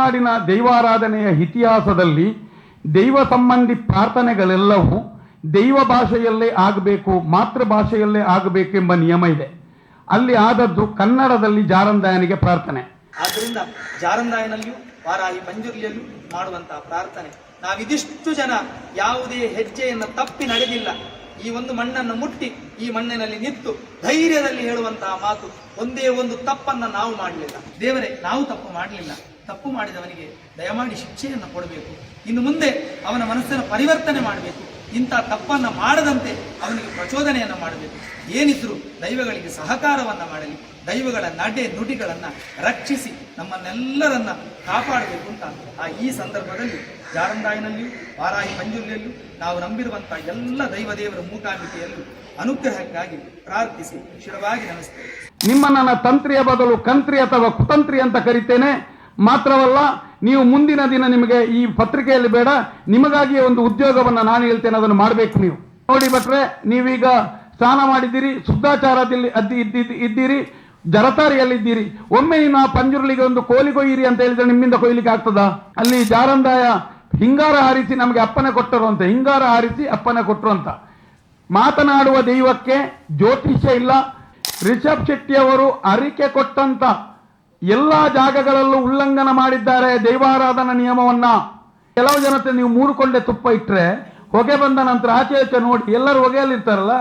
ತುಳುನಾಡಿನ ದೈವಾರಾಧನೆಯ ಇತಿಹಾಸದಲ್ಲಿ ದೈವ ಸಂಬಂಧಿ ಪ್ರಾರ್ಥನೆಗಳೆಲ್ಲವೂ ದೈವ ಭಾಷೆಯಲ್ಲೇ ಆಗಬೇಕು, ಮಾತೃಭಾಷೆಯಲ್ಲೇ ಆಗಬೇಕೆಂಬ ನಿಯಮ ಇದೆ. ಅಲ್ಲಿ ಆದದ್ದು ಕನ್ನಡದಲ್ಲಿ ಜಾರಂದಾಯನಿಗೆ ಪ್ರಾರ್ಥನೆ. ಆದ್ದರಿಂದ ಜಾರಂದಾಯನಲ್ಲಿಯೂ ವಾರಾಹಿ ಪಂಜುರ್ಲಿಯಲ್ಲೂ ಮಾಡುವಂತಹ ಪ್ರಾರ್ಥನೆ, ನಾವಿದಿಷ್ಟು ಜನ ಯಾವುದೇ ಹೆಜ್ಜೆಯನ್ನು ತಪ್ಪಿ ನಡೆದಿಲ್ಲ. ಈ ಒಂದು ಮಣ್ಣನ್ನು ಮುಟ್ಟಿ ಈ ಮಣ್ಣಿನಲ್ಲಿ ನಿಂತು ಧೈರ್ಯದಲ್ಲಿ ಹೇಳುವಂತಹ ಮಾತು, ಒಂದೇ ಒಂದು ತಪ್ಪನ್ನು ನಾವು ಮಾಡಲಿಲ್ಲ. ದೇವರೇ, ನಾವು ತಪ್ಪು ಮಾಡಲಿಲ್ಲ, ತಪ್ಪು ಮಾಡಿದವನಿಗೆ ದಯಮಾಡಿ ಶಿಕ್ಷೆಯನ್ನು ಕೊಡಬೇಕು, ಇನ್ನು ಮುಂದೆ ಅವನ ಮನಸ್ಸನ್ನು ಪರಿವರ್ತನೆ ಮಾಡಬೇಕು, ಇಂಥ ತಪ್ಪನ್ನು ಮಾಡದಂತೆ ಅವನಿಗೆ ಪ್ರಚೋದನೆಯನ್ನು ಮಾಡಬೇಕು. ಏನಿದ್ರು ದೈವಗಳಿಗೆ ಸಹಕಾರವನ್ನು ಮಾಡಲಿ, ದೈವಗಳ ನಡೆ ನುಡಿಗಳನ್ನು ರಕ್ಷಿಸಿ ನಮ್ಮನ್ನೆಲ್ಲರನ್ನ ಕಾಪಾಡಬೇಕು ಅಂತ ಈ ಸಂದರ್ಭದಲ್ಲಿ ಜಾರಂದಾಯನಲ್ಲಿಯೂ ವಾರಾಹಿ ಪಂಜುರ್ಲಿಯಲ್ಲೂ ನಾವು ನಂಬಿರುವಂತಹ ಎಲ್ಲ ದೈವದೇವರ ಮೂಕಾಂಬಿಕೆಯಲ್ಲೂ ಅನುಗ್ರಹಕ್ಕಾಗಿ ಪ್ರಾರ್ಥಿಸಿ ಶಿರವಾಗಿ ನಮಸ್ತೆ. ನಿಮ್ಮ ನನ್ನ ತಂತ್ರಿಯ ಬದಲು ಕಂತ್ರಿ ಅಥವಾ ಕುತಂತ್ರಿ ಅಂತ ಕರಿತೇನೆ. ಮಾತ್ರವಲ್ಲ, ನೀವು ಮುಂದಿನ ದಿನ ನಿಮಗೆ ಈ ಪತ್ರಿಕೆಯಲ್ಲಿ ಬೇಡ, ನಿಮಗಾಗಿಯೇ ಒಂದು ಉದ್ಯೋಗವನ್ನು ನಾನು ಹೇಳ್ತೇನೆ, ಅದನ್ನು ಮಾಡಬೇಕು. ನೀವು ನೋಡಿ ಭಟ್ರೆ, ನೀವೀಗ ಸ್ನಾನ ಮಾಡಿದ್ದೀರಿ, ಶುದ್ಧಾಚಾರದಲ್ಲಿ ಇದ್ದೀರಿ, ಜರತಾರಿಯಲ್ಲಿದ್ದೀರಿ. ಒಮ್ಮೆ ನೀವು ಆ ಪಂಜುರ್ಲಿಗೆ ಒಂದು ಕೋಲಿ ಕೊಯ್ಯಿರಿ ಅಂತ ಹೇಳಿದ್ರೆ ನಿಮ್ಮಿಂದ ಕೊಯ್ಲಿಕ್ಕೆ ಆಗ್ತದ? ಅಲ್ಲಿ ಜಾರಂದಾಯ ಹಿಂಗಾರ ಹಾರಿಸಿ ನಮಗೆ ಅಪ್ಪನೆ ಕೊಟ್ಟರು ಅಂತ, ಹಿಂಗಾರ ಹಾರಿಸಿ ಅಪ್ಪನೆ ಕೊಟ್ಟರು ಅಂತ. ಮಾತನಾಡುವ ದೈವಕ್ಕೆ ಜ್ಯೋತಿಷ್ಯ ಇಲ್ಲ. ರಿಷಬ್ ಶೆಟ್ಟಿಯವರು ಅರಿಕೆ ಕೊಟ್ಟಂತ ಎಲ್ಲ ಜಾಗಗಳಲ್ಲೂ ಉಲ್ಲಂಘನ ಮಾಡಿದ್ದಾರೆ ದೈವಾರಾಧನಾ ನಿಯಮವನ್ನ. ಕೆಲವು ಜನತೆ ನೀವು 3 ಕೊಂಡೆ ತುಪ್ಪ ಇಟ್ಟರೆ ಹೊಗೆ ಬಂದ ನಂತರ ಆಚೆ ನೋಡಿ ಎಲ್ಲರೂ ಹೊಗೆಯಲ್ಲಿರ್ತಾರಲ್ಲ,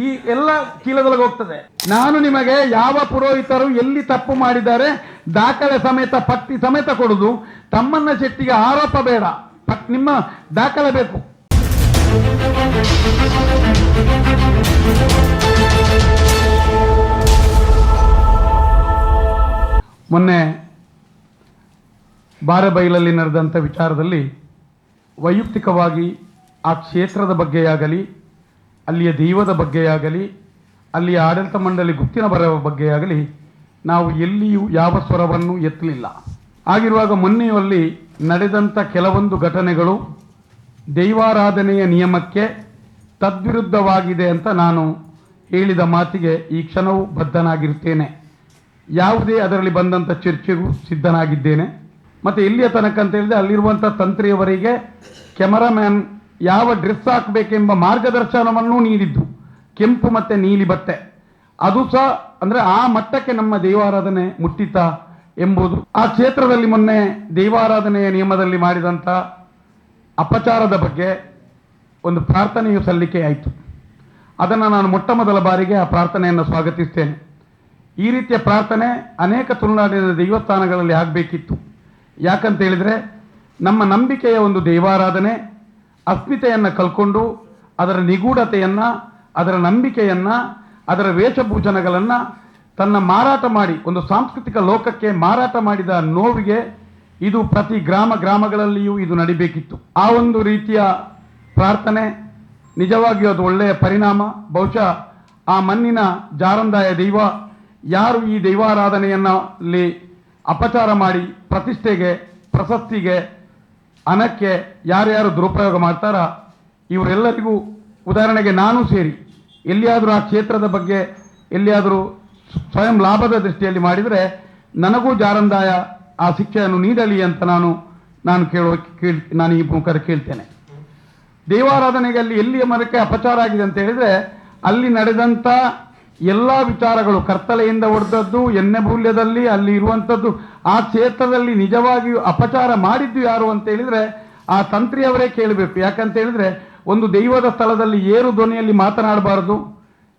ಈ ಎಲ್ಲ ಚೀಲಗಳಿಗೆ ಹೋಗ್ತದೆ. ನಾನು ನಿಮಗೆ ಯಾವ ಪುರೋಹಿತರು ಎಲ್ಲಿ ತಪ್ಪು ಮಾಡಿದ್ದಾರೆ ದಾಖಲೆ ಸಮೇತ ಪಟ್ಟಿ ಸಮೇತ ಕೊಡುದು. ತಮ್ಮನ್ನ ಶೆಟ್ಟಿಗೆ ಆರೋಪ ಬೇಡ, ನಿಮ್ಮ ದಾಖಲೆ ಬೇಕು. ಮೊನ್ನೆ ಬಾರೆಬೈಲಲ್ಲಿ ನಡೆದಂಥ ವಿಚಾರದಲ್ಲಿ ವೈಯಕ್ತಿಕವಾಗಿ ಆ ಕ್ಷೇತ್ರದ ಬಗ್ಗೆಯಾಗಲಿ, ಅಲ್ಲಿಯ ದೈವದ ಬಗ್ಗೆಯಾಗಲಿ, ಅಲ್ಲಿಯ ಆಡಳಿತ ಮಂಡಳಿ ಗುತ್ತಿನ ಬರುವ ಬಗ್ಗೆಯಾಗಲಿ ನಾವು ಎಲ್ಲಿಯೂ ಯಾವ ಸ್ವರವನ್ನು ಎತ್ತಲಿಲ್ಲ. ಆಗಿರುವಾಗ ಮೊನ್ನೆಯಲ್ಲಿ ನಡೆದಂಥ ಕೆಲವೊಂದು ಘಟನೆಗಳು ದೈವಾರಾಧನೆಯ ನಿಯಮಕ್ಕೆ ತದ್ವಿರುದ್ಧವಾಗಿದೆ ಅಂತ ನಾನು ಹೇಳಿದ ಮಾತಿಗೆ ಈ ಕ್ಷಣವೂ ಬದ್ಧನಾಗಿರುತ್ತೇನೆ. ಯಾವುದೇ ಅದರಲ್ಲಿ ಬಂದಂಥ ಚರ್ಚೆಗೂ ಸಿದ್ಧನಾಗಿದ್ದೇನೆ. ಮತ್ತು ಎಲ್ಲಿಯ ತನಕ ಅಂತ ಹೇಳಿದ್ರೆ ಅಲ್ಲಿರುವಂಥ ತಂತ್ರಿಯವರಿಗೆ ಕ್ಯಾಮರಾಮ್ಯಾನ್ ಯಾವ ಡ್ರೆಸ್ ಹಾಕಬೇಕೆಂಬ ಮಾರ್ಗದರ್ಶನವನ್ನೂ ನೀಡಿದ್ದು, ಕೆಂಪು ಮತ್ತು ನೀಲಿ ಬಟ್ಟೆ. ಅದು ಸಹ ಅಂದರೆ ಆ ಮಟ್ಟಕ್ಕೆ ನಮ್ಮ ದೈವಾರಾಧನೆ ಮುಟ್ಟಿತ ಎಂಬುದು. ಆ ಕ್ಷೇತ್ರದಲ್ಲಿ ಮೊನ್ನೆ ದೈವಾರಾಧನೆಯ ನಿಯಮದಲ್ಲಿ ಮಾಡಿದಂಥ ಅಪಚಾರದ ಬಗ್ಗೆ ಒಂದು ಪ್ರಾರ್ಥನೆಯು ಸಲ್ಲಿಕೆ ಆಯಿತು. ಅದನ್ನು ನಾನು ಮೊಟ್ಟ ಮೊದಲ ಬಾರಿಗೆ ಆ ಪ್ರಾರ್ಥನೆಯನ್ನು ಸ್ವಾಗತಿಸ್ತೇನೆ. ಈ ರೀತಿಯ ಪ್ರಾರ್ಥನೆ ಅನೇಕ ತುಳುನಾಡಿನ ದೈವಸ್ಥಾನಗಳಲ್ಲಿ ಆಗಬೇಕಿತ್ತು. ಯಾಕಂತ ಹೇಳಿದರೆ ನಮ್ಮ ನಂಬಿಕೆಯ ಒಂದು ದೈವಾರಾಧನೆ ಅಸ್ಮಿತೆಯನ್ನು ಕಲ್ಕೊಂಡು ಅದರ ನಿಗೂಢತೆಯನ್ನು, ಅದರ ನಂಬಿಕೆಯನ್ನು, ಅದರ ವೇಷಭೂಷಣಗಳನ್ನು ತನ್ನ ಮಾರಾಟ ಮಾಡಿ ಒಂದು ಸಾಂಸ್ಕೃತಿಕ ಲೋಕಕ್ಕೆ ಮಾರಾಟ ಮಾಡಿದ ನೋವಿಗೆ ಇದು ಪ್ರತಿ ಗ್ರಾಮಗಳಲ್ಲಿಯೂ ಇದು ನಡಿಬೇಕಿತ್ತು. ಆ ಒಂದು ರೀತಿಯ ಪ್ರಾರ್ಥನೆ ನಿಜವಾಗಿಯೂ ಅದು ಒಳ್ಳೆಯ ಪರಿಣಾಮ. ಬಹುಶಃ ಆ ಮಣ್ಣಿನ ಜಾರಂದಾಯ ದೈವ ಯಾರು ಈ ದೈವಾರಾಧನೆಯಲ್ಲಿ ಅಪಚಾರ ಮಾಡಿ ಪ್ರತಿಷ್ಠೆಗೆ, ಪ್ರಶಸ್ತಿಗೆ, ಹಣಕ್ಕೆ ಯಾರ್ಯಾರು ದುರುಪಯೋಗ ಮಾಡ್ತಾರ ಇವರೆಲ್ಲರಿಗೂ, ಉದಾಹರಣೆಗೆ ನಾನು ಸೇರಿ ಎಲ್ಲಿಯಾದರೂ ಆ ಕ್ಷೇತ್ರದ ಬಗ್ಗೆ ಎಲ್ಲಿಯಾದರೂ ಸ್ವಯಂ ಲಾಭದ ದೃಷ್ಟಿಯಲ್ಲಿ ಮಾಡಿದರೆ ನನಗೂ ಜಾರಂದಾಯ ಆ ಶಿಕ್ಷೆಯನ್ನು ನೀಡಲಿ ಅಂತ ನಾನು ಈ ಮುಖಾಂತರ ಕೇಳ್ತೇನೆ. ದೈವಾರಾಧನೆಗೆ ಅಲ್ಲಿ ಎಲ್ಲಿಯ ಮರಕ್ಕೆ ಅಪಚಾರ ಆಗಿದೆ ಅಂತ ಹೇಳಿದರೆ ಅಲ್ಲಿ ನಡೆದಂಥ ಎಲ್ಲ ವಿಚಾರಗಳು ಕರ್ತಲೆಯಿಂದ ಹೊಡೆದದ್ದು, ಎಣ್ಣೆಬೂಲ್ಯದಲ್ಲಿ ಅಲ್ಲಿ ಇರುವಂಥದ್ದು, ಆ ಕ್ಷೇತ್ರದಲ್ಲಿ ನಿಜವಾಗಿಯೂ ಅಪಚಾರ ಮಾಡಿದ್ದು ಯಾರು ಅಂತ ಹೇಳಿದರೆ ಆ ತಂತ್ರಿಯವರೇ ಕೇಳಬೇಕು. ಯಾಕಂತ ಹೇಳಿದರೆ ಒಂದು ದೈವದ ಸ್ಥಳದಲ್ಲಿ ಏರು ಧ್ವನಿಯಲ್ಲಿ ಮಾತನಾಡಬಾರ್ದು.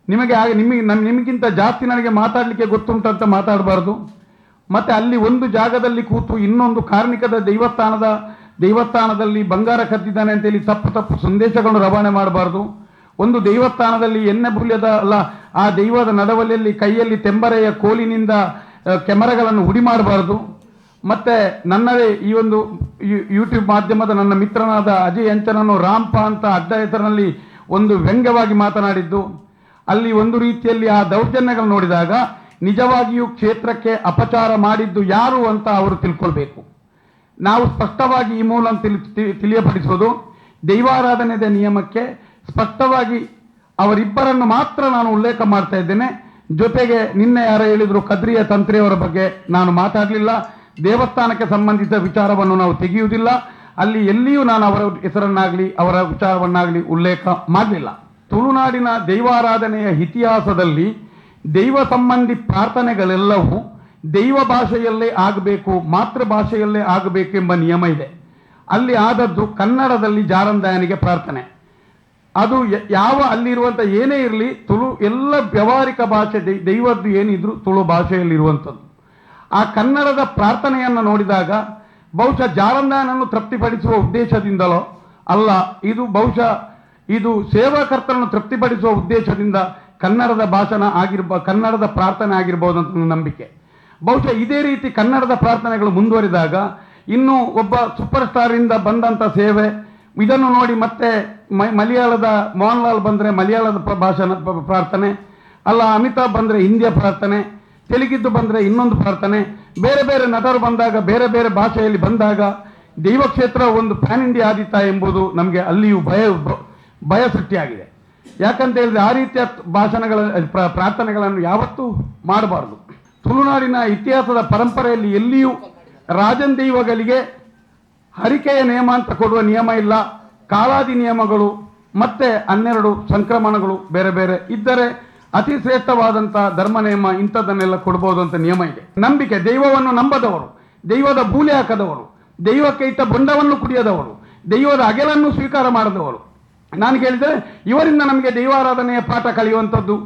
ನಿಮಗಿಂತ ಜಾಸ್ತಿ ನನಗೆ ಮಾತಾಡಲಿಕ್ಕೆ ಗೊತ್ತುಂಟಂತ ಮಾತಾಡಬಾರ್ದು. ಮತ್ತು ಅಲ್ಲಿ ಒಂದು ಜಾಗದಲ್ಲಿ ಕೂತು ಇನ್ನೊಂದು ಕಾರ್ಮಿಕದ ದೈವಸ್ಥಾನದಲ್ಲಿ ಬಂಗಾರ ಕದ್ದಿದ್ದಾನೆ ಅಂತೇಳಿ ತಪ್ಪು ಸಂದೇಶಗಳನ್ನು ರವಾನೆ ಮಾಡಬಾರ್ದು. ಒಂದು ದೈವಸ್ಥಾನದಲ್ಲಿ ಎಣ್ಣೆಬುಲ್ಯದ ಅಲ್ಲ, ಆ ದೈವದ ನಡವಳಿಯಲ್ಲಿ ಕೈಯಲ್ಲಿ ತೆಂಬರೆಯ ಕೋಲಿನಿಂದ ಕ್ಯಾಮರಾಗಳನ್ನು ಹುಡಿ ಮಾಡಬಾರ್ದು. ಮತ್ತು ನನ್ನದೇ ಈ ಒಂದು ಯೂಟ್ಯೂಬ್ ಮಾಧ್ಯಮದ ನನ್ನ ಮಿತ್ರನಾದ ಅಜಯ್ ಅಂಚನನ್ನು ರಾಂಪ ಅಂತ ಅಡ್ಡ ಹೆಸರಿನಲ್ಲಿ ಒಂದು ವ್ಯಂಗ್ಯವಾಗಿ ಮಾತನಾಡಿದ್ದು, ಅಲ್ಲಿ ಒಂದು ರೀತಿಯಲ್ಲಿ ಆ ದೌರ್ಜನ್ಯಗಳು ನೋಡಿದಾಗ ನಿಜವಾಗಿಯೂ ಕ್ಷೇತ್ರಕ್ಕೆ ಅಪಚಾರ ಮಾಡಿದ್ದು ಯಾರು ಅಂತ ಅವರು ತಿಳ್ಕೊಳ್ಬೇಕು. ನಾವು ಸ್ಪಷ್ಟವಾಗಿ ಈ ಮೂಲಕ ತಿಳಿಯಪಡಿಸೋದು, ದೈವಾರಾಧನೆಯ ನಿಯಮಕ್ಕೆ ಸ್ಪಷ್ಟವಾಗಿ ಅವರಿಬ್ಬರನ್ನು ಮಾತ್ರ ನಾನು ಉಲ್ಲೇಖ ಮಾಡ್ತಾ ಇದ್ದೇನೆ. ಜೊತೆಗೆ ನಿನ್ನೆ ಯಾರು ಹೇಳಿದ್ರು ಕದ್ರಿಯ ತಂತ್ರಿಯವರ ಬಗ್ಗೆ ನಾನು ಮಾತಾಡಲಿಲ್ಲ. ದೇವಸ್ಥಾನಕ್ಕೆ ಸಂಬಂಧಿಸಿದ ವಿಚಾರವನ್ನು ನಾವು ತೆಗೆಯುವುದಿಲ್ಲ. ಅಲ್ಲಿ ಎಲ್ಲಿಯೂ ನಾನು ಅವರ ಹೆಸರನ್ನಾಗಲಿ ಅವರ ವಿಚಾರವನ್ನಾಗಲಿ ಉಲ್ಲೇಖ ಮಾಡಲಿಲ್ಲ. ತುಳುನಾಡಿನ ದೈವಾರಾಧನೆಯ ಇತಿಹಾಸದಲ್ಲಿ ದೈವ ಸಂಬಂಧಿ ಪ್ರಾರ್ಥನೆಗಳೆಲ್ಲವೂ ದೈವ ಭಾಷೆಯಲ್ಲೇ ಆಗಬೇಕು, ಮಾತೃಭಾಷೆಯಲ್ಲೇ ಆಗಬೇಕೆಂಬ ನಿಯಮ ಇದೆ. ಅಲ್ಲಿ ಆದದ್ದು ಕನ್ನಡದಲ್ಲಿ ಜಾರಂದಾಯನಿಗೆ ಪ್ರಾರ್ಥನೆ. ಅದು ಯಾವ ಅಲ್ಲಿರುವಂಥ ಏನೇ ಇರಲಿ, ತುಳು ಎಲ್ಲ ವ್ಯಾವಹಾರಿಕ ಭಾಷೆ ದೈವದ್ದು ಏನಿದ್ರು ತುಳು ಭಾಷೆಯಲ್ಲಿರುವಂಥದ್ದು. ಆ ಕನ್ನಡದ ಪ್ರಾರ್ಥನೆಯನ್ನು ನೋಡಿದಾಗ ಬಹುಶಃ ಜಾರಂದಾಯನನ್ನು ತೃಪ್ತಿಪಡಿಸುವ ಉದ್ದೇಶದಿಂದಲೋ ಅಲ್ಲ, ಇದು ಬಹುಶಃ ಇದು ಸೇವಾಕರ್ತರನ್ನು ತೃಪ್ತಿಪಡಿಸುವ ಉದ್ದೇಶದಿಂದ ಕನ್ನಡದ ಕನ್ನಡದ ಪ್ರಾರ್ಥನೆ ಆಗಿರ್ಬೋದು ಅಂತ ನನ್ನ ನಂಬಿಕೆ. ಬಹುಶಃ ಇದೇ ರೀತಿ ಕನ್ನಡದ ಪ್ರಾರ್ಥನೆಗಳು ಮುಂದುವರಿದಾಗ ಇನ್ನು ಒಬ್ಬ ಸೂಪರ್ ಸ್ಟಾರಿಂದ ಬಂದಂಥ ಸೇವೆ ಇದನ್ನು ನೋಡಿ ಮತ್ತೆ ಮಲಯಾಳದ ಮೋಹನ್ಲಾಲ್ ಬಂದರೆ ಮಲಯಾಳದ ಪ್ರಾರ್ಥನೆ, ಅಲ್ಲ ಅಮಿತಾಬ್ ಬಂದರೆ ಹಿಂದಿಯ ಪ್ರಾರ್ಥನೆ, ತೆಲುಗಿದ್ದು ಬಂದರೆ ಇನ್ನೊಂದು ಪ್ರಾರ್ಥನೆ, ಬೇರೆ ಬೇರೆ ನಟರು ಬಂದಾಗ ಬೇರೆ ಬೇರೆ ಭಾಷೆಯಲ್ಲಿ ಬಂದಾಗ ದೈವಕ್ಷೇತ್ರ ಒಂದು ಪ್ಯಾನ್ ಇಂಡಿಯಾ ಆದಿತ್ತ ಎಂಬುದು ನಮಗೆ ಅಲ್ಲಿಯೂ ಭಯ ಸೃಷ್ಟಿಯಾಗಿದೆ. ಯಾಕಂತ ಹೇಳಿದ್ರೆ ಆ ರೀತಿಯ ಪ್ರಾರ್ಥನೆಗಳನ್ನು ಯಾವತ್ತೂ ಮಾಡಬಾರ್ದು. ತುಳುನಾಡಿನ ಇತಿಹಾಸದ ಪರಂಪರೆಯಲ್ಲಿ ಎಲ್ಲಿಯೂ ರಾಜನ್ ದೈವಗಳಿಗೆ ಹರಿಕೆಯ ನಿಯಮ ಅಂತ ಕೊಡುವ ನಿಯಮ ಇಲ್ಲ. ಕಾಲಾದಿ ನಿಯಮಗಳು ಮತ್ತೆ 12 ಸಂಕ್ರಮಣಗಳು ಬೇರೆ ಬೇರೆ ಇದ್ದರೆ ಅತಿ ಶ್ರೇಷ್ಠವಾದಂಥ ಧರ್ಮ ನಿಯಮ ಇಂಥದ್ದನ್ನೆಲ್ಲ ಕೊಡ್ಬೋದು ಅಂತ ನಿಯಮ ಇದೆ. ನಂಬಿಕೆ, ದೈವವನ್ನು ನಂಬದವರು, ದೈವದ ಬೂಲೆ ಹಾಕದವರು, ದೈವಕ್ಕೆ ಇಟ್ಟ ಬೊಂಡವನ್ನು ಕುಡಿಯದವರು, ದೈವದ ಅಗೆಲನ್ನು ಸ್ವೀಕಾರ ಮಾಡದವರು. ನಾನು ಕೇಳಿದರೆ ಇವರಿಂದ ನಮಗೆ ದೈವಾರಾಧನೆಯ ಪಾಠ ಕಲಿಯುವಂಥದ್ದು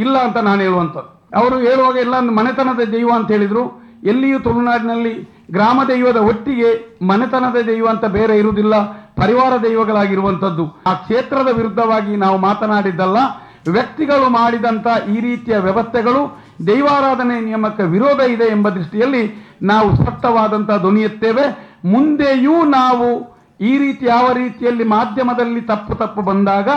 ಇಲ್ಲ ಅಂತ ನಾನು ಹೇಳುವಂಥದ್ದು. ಅವರು ಹೇಳುವಾಗ ಎಲ್ಲ ಒಂದು ಮನೆತನದ ದೈವ ಅಂತ ಹೇಳಿದರು. ಎಲ್ಲಿಯೂ ತುಳುನಾಡಿನಲ್ಲಿ ಗ್ರಾಮ ದೈವದ ಒಟ್ಟಿಗೆ ಮನೆತನದ ದೈವ ಅಂತ ಬೇರೆ ಇರುವುದಿಲ್ಲ, ಪರಿವಾರ ದೈವಗಳಾಗಿರುವಂಥದ್ದು. ಆ ಕ್ಷೇತ್ರದ ವಿರುದ್ಧವಾಗಿ ನಾವು ಮಾತನಾಡಿದ್ದಲ್ಲ, ವ್ಯಕ್ತಿಗಳು ಮಾಡಿದಂಥ ಈ ರೀತಿಯ ವ್ಯವಸ್ಥೆಗಳು ದೈವಾರಾಧನೆ ನಿಯಮಕ್ಕೆ ವಿರೋಧ ಇದೆ ಎಂಬ ದೃಷ್ಟಿಯಲ್ಲಿ ನಾವು ಸ್ಪಷ್ಟವಾದಂಥ ಧ್ವನಿ ಎತ್ತೇವೆ. ಮುಂದೆಯೂ ನಾವು ಈ ರೀತಿ ಯಾವ ರೀತಿಯಲ್ಲಿ ಮಾಧ್ಯಮದಲ್ಲಿ ತಪ್ಪು ಬಂದಾಗ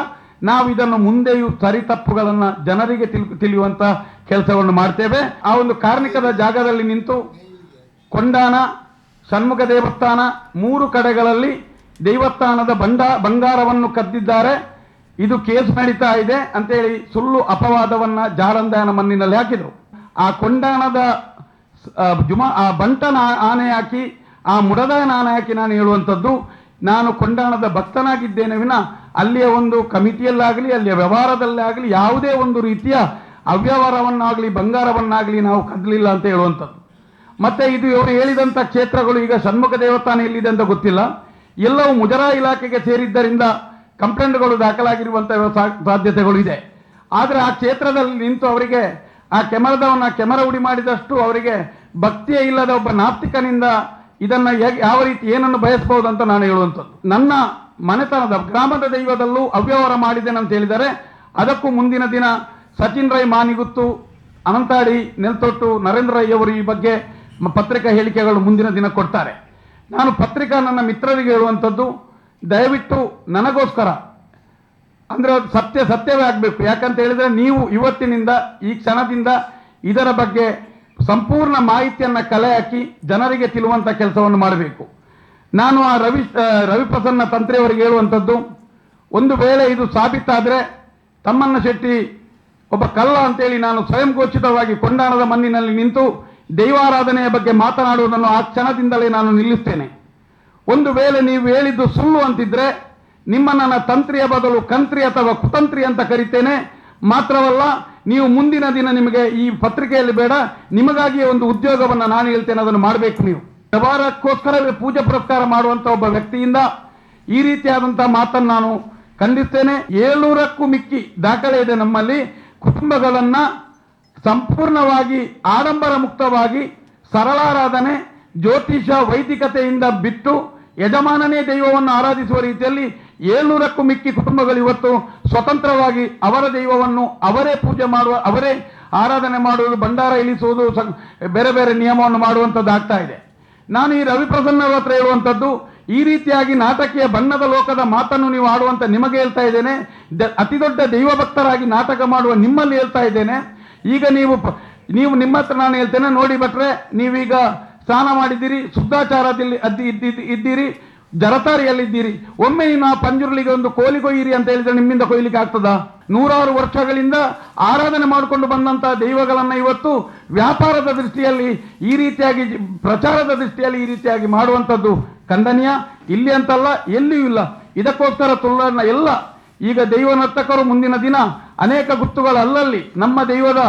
ನಾವು ಇದನ್ನು ಮುಂದೆಯೂ ಸರಿ ತಪ್ಪುಗಳನ್ನು ಜನರಿಗೆ ತಿಳಿಯುವಂಥ ಕೆಲಸವನ್ನು ಮಾಡ್ತೇವೆ. ಆ ಒಂದು ಕಾರ್ಣಿಕದ ಜಾಗದಲ್ಲಿ ನಿಂತು ಕೊಂಡಾನ, ಷಣ್ಮುಖ ದೇವಸ್ಥಾನ 3 ಕಡೆಗಳಲ್ಲಿ ದೇವಸ್ಥಾನದ ಬಂಗಾರವನ್ನು ಕದ್ದಿದ್ದಾರೆ, ಇದು ಕೇಸ್ ನಡೀತಾ ಇದೆ ಅಂತೇಳಿ ಸುಳ್ಳು ಅಪವಾದವನ್ನು ಜಾರಂದಾಯನ ಮಣ್ಣಿನಲ್ಲಿ ಹಾಕಿದರು. ಆ ಕೊಂಡಾನದ ಬಂಟನ ಆನೆ ಹಾಕಿ, ಆ ಮುಡದಾಯನ ಆನೆ ಹಾಕಿ ನಾನು ಹೇಳುವಂಥದ್ದು, ನಾನು ಕೊಂಡಾಣದ ಭಕ್ತನಾಗಿದ್ದೇನೆ ವಿನ ಅಲ್ಲಿಯ ಒಂದು ಕಮಿಟಿಯಲ್ಲಾಗಲಿ ಅಲ್ಲಿಯ ವ್ಯವಹಾರದಲ್ಲಾಗಲಿ ಯಾವುದೇ ಒಂದು ರೀತಿಯ ಅವ್ಯವಹಾರವನ್ನಾಗಲಿ ಬಂಗಾರವನ್ನಾಗಲಿ ನಾವು ಕದ್ದಲಿಲ್ಲ ಅಂತ ಹೇಳುವಂಥದ್ದು. ಮತ್ತೆ ಇದು ಇವರು ಹೇಳಿದಂಥ ಕ್ಷೇತ್ರಗಳು ಈಗ ಷಣ್ಮುಖ ದೇವಸ್ಥಾನ ಎಲ್ಲಿದೆ ಅಂತ ಗೊತ್ತಿಲ್ಲ, ಎಲ್ಲವೂ ಮುಜರಾಯಿ ಇಲಾಖೆಗೆ ಸೇರಿದ್ದರಿಂದ ಕಂಪ್ಲೇಂಟ್ಗಳು ದಾಖಲಾಗಿರುವಂಥ ಸಾಧ್ಯತೆಗಳು ಇದೆ. ಆದರೆ ಆ ಕ್ಷೇತ್ರದಲ್ಲಿ ನಿಂತು ಅವರಿಗೆ ಆ ಕೆಮರಾ ಉಡಿ ಮಾಡಿದಷ್ಟು ಅವರಿಗೆ ಭಕ್ತಿಯೇ ಇಲ್ಲದ ಒಬ್ಬ ನಾಸ್ತಿಕನಿಂದ ಇದನ್ನು ಯಾವ ರೀತಿ ಏನನ್ನು ಬಯಸಬಹುದು ಅಂತ ನಾನು ಹೇಳುವಂಥದ್ದು. ನನ್ನ ಮನೆತನದ ಗ್ರಾಮದ ದೈವದಲ್ಲೂ ಅವ್ಯವಹಾರ ಮಾಡಿದ್ದೇನೆ ಅಂತ ಹೇಳಿದರೆ ಅದಕ್ಕೂ ಮುಂದಿನ ದಿನ ಸಚಿನ್ ರೈ ಮಾನಿಗುತ್ತು, ಅನಂತಾಡಿ, ನೆಲ್ತೊಟ್ಟು, ನರೇಂದ್ರ ರೈ ಅವರು ಈ ಬಗ್ಗೆ ಪತ್ರಿಕಾ ಹೇಳಿಕೆಗಳು ಮುಂದಿನ ದಿನ ಕೊಡ್ತಾರೆ. ನಾನು ಪತ್ರಿಕಾ ನನ್ನ ಮಿತ್ರರಿಗೆ ಹೇಳುವಂಥದ್ದು, ದಯವಿಟ್ಟು ನನಗೋಸ್ಕರ ಅಂದರೆ ಸತ್ಯವೇ ಆಗಬೇಕು. ಯಾಕಂತ ಹೇಳಿದರೆ ನೀವು ಇವತ್ತಿನಿಂದ ಈ ಕ್ಷಣದಿಂದ ಇದರ ಬಗ್ಗೆ ಸಂಪೂರ್ಣ ಮಾಹಿತಿಯನ್ನು ಕಲೆ ಹಾಕಿ ಜನರಿಗೆ ತಿಳುವಂಥ ಕೆಲಸವನ್ನು ಮಾಡಬೇಕು. ನಾನು ಆ ರವಿಪ್ರಸನ್ನ ತಂತ್ರಿಯವರಿಗೆ ಹೇಳುವಂಥದ್ದು, ಒಂದು ವೇಳೆ ಇದು ಸಾಬೀತಾದರೆ ತಮ್ಮಣ್ಣ ಶೆಟ್ಟಿ ಒಬ್ಬ ಕಳ್ಳ ಅಂತೇಳಿ ನಾನು ಸ್ವಯಂ ಘೋಷಿತವಾಗಿ ಕೊಂಡಾಣದ ಮಣ್ಣಿನಲ್ಲಿ ನಿಂತು ದೈವಾರಾಧನೆಯ ಬಗ್ಗೆ ಮಾತನಾಡುವುದನ್ನು ಆ ಕ್ಷಣದಿಂದಲೇ ನಾನು ನಿಲ್ಲಿಸ್ತೇನೆ. ಒಂದು ವೇಳೆ ನೀವು ಹೇಳಿದ್ದು ಸುಳ್ಳು ಅಂತಿದ್ರೆ ನಿಮ್ಮನ್ನು ನನ್ನ ತಂತ್ರಿಯ ಬದಲು ಕಂತ್ರಿ ಅಥವಾ ಕುತಂತ್ರಿ ಅಂತ ಕರಿತೇನೆ. ಮಾತ್ರವಲ್ಲ, ನೀವು ಮುಂದಿನ ದಿನ ನಿಮಗೆ ಈ ಪತ್ರಿಕೆಯಲ್ಲಿ ಬೇಡ, ನಿಮಗಾಗಿಯೇ ಒಂದು ಉದ್ಯೋಗವನ್ನು ನಾನು ಹೇಳ್ತೇನೆ, ಅದನ್ನು ಮಾಡಬೇಕು. ನೀವು ವ್ಯವಹಾರಕ್ಕೋಸ್ಕರವೇ ಪೂಜೆ ಪುರಸ್ಕಾರ ಮಾಡುವಂಥ ಒಬ್ಬ ವ್ಯಕ್ತಿಯಿಂದ ಈ ರೀತಿಯಾದಂಥ ಮಾತನ್ನು ನಾನು ಖಂಡಿಸ್ತೇನೆ. 700ಕ್ಕೂ ಮಿಕ್ಕಿ ದಾಖಲೆ ಇದೆ ನಮ್ಮಲ್ಲಿ. ಕುಟುಂಬಗಳನ್ನ ಸಂಪೂರ್ಣವಾಗಿ ಆಡಂಬರ ಮುಕ್ತವಾಗಿ ಸರಳಾರಾಧನೆ, ಜ್ಯೋತಿಷ, ವೈದಿಕತೆಯಿಂದ ಬಿಟ್ಟು ಯಜಮಾನನೇ ದೈವವನ್ನು ಆರಾಧಿಸುವ ರೀತಿಯಲ್ಲಿ 700ಕ್ಕೂ ಮಿಕ್ಕಿ ಕುಟುಂಬಗಳು ಇವತ್ತು ಸ್ವತಂತ್ರವಾಗಿ ಅವರ ದೈವವನ್ನು ಅವರೇ ಪೂಜೆ ಮಾಡುವ, ಅವರೇ ಆರಾಧನೆ ಮಾಡುವುದು, ಭಂಡಾರ ಇಳಿಸುವುದು, ಬೇರೆ ಬೇರೆ ನಿಯಮವನ್ನು ಮಾಡುವಂಥದ್ದು ಆಗ್ತಾ ಇದೆ. ನಾನು ಈ ರವಿಪ್ರಸನ್ನರ ಹತ್ರ ಹೇಳುವಂಥದ್ದು, ಈ ರೀತಿಯಾಗಿ ನಾಟಕೀಯ ಬಣ್ಣದ ಲೋಕದ ಮಾತನ್ನು ನೀವು ಆಡುವಂಥ ನಿಮಗೆ ಹೇಳ್ತಾ ಇದ್ದೇನೆ. ಅತಿ ದೊಡ್ಡ ದೈವ ಭಕ್ತರಾಗಿ ನಾಟಕ ಮಾಡುವ ನಿಮ್ಮಲ್ಲಿ ಹೇಳ್ತಾ ಇದ್ದೇನೆ. ಈಗ ನೀವು ನಿಮ್ಮ ಹತ್ರ ನಾನು ಹೇಳ್ತೇನೆ, ನೋಡಿ ಭಟ್ರೆ, ನೀವೀಗ ಸ್ನಾನ ಮಾಡಿದ್ದೀರಿ, ಶುದ್ಧಾಚಾರದಲ್ಲಿ ಇದ್ದೀರಿ, ಜರತಾರಿಯಲ್ಲಿದ್ದೀರಿ. ಒಮ್ಮೆ ನೀನು ಆ ಪಂಜುರ್ಲಿಗೆ ಒಂದು ಕೋಲಿ ಕೊಯ್ಯಿರಿ ಅಂತ ಹೇಳಿದ್ರೆ ನಿಮ್ಮಿಂದ ಕೊಯ್ಲಿಕ್ಕೆ ಆಗ್ತದಾ? ನೂರಾರು ವರ್ಷಗಳಿಂದ ಆರಾಧನೆ ಮಾಡಿಕೊಂಡು ಬಂದಂತಹ ದೈವಗಳನ್ನ ಇವತ್ತು ವ್ಯಾಪಾರದ ದೃಷ್ಟಿಯಲ್ಲಿ ಈ ರೀತಿಯಾಗಿ, ಪ್ರಚಾರದ ದೃಷ್ಟಿಯಲ್ಲಿ ಈ ರೀತಿಯಾಗಿ ಮಾಡುವಂಥದ್ದು ಖಂಡನೀಯ. ಇಲ್ಲಿ ಅಂತಲ್ಲ, ಎಲ್ಲಿಯೂ ಇಲ್ಲ. ಇದಕ್ಕೋಸ್ಕರ ತುಳ್ಳನ ಎಲ್ಲ ಈಗ ದೈವ ನರ್ತಕರು ಮುಂದಿನ ದಿನ ಅನೇಕ ಗುರ್ತುಗಳು ಅಲ್ಲಲ್ಲಿ ನಮ್ಮ ದೈವದ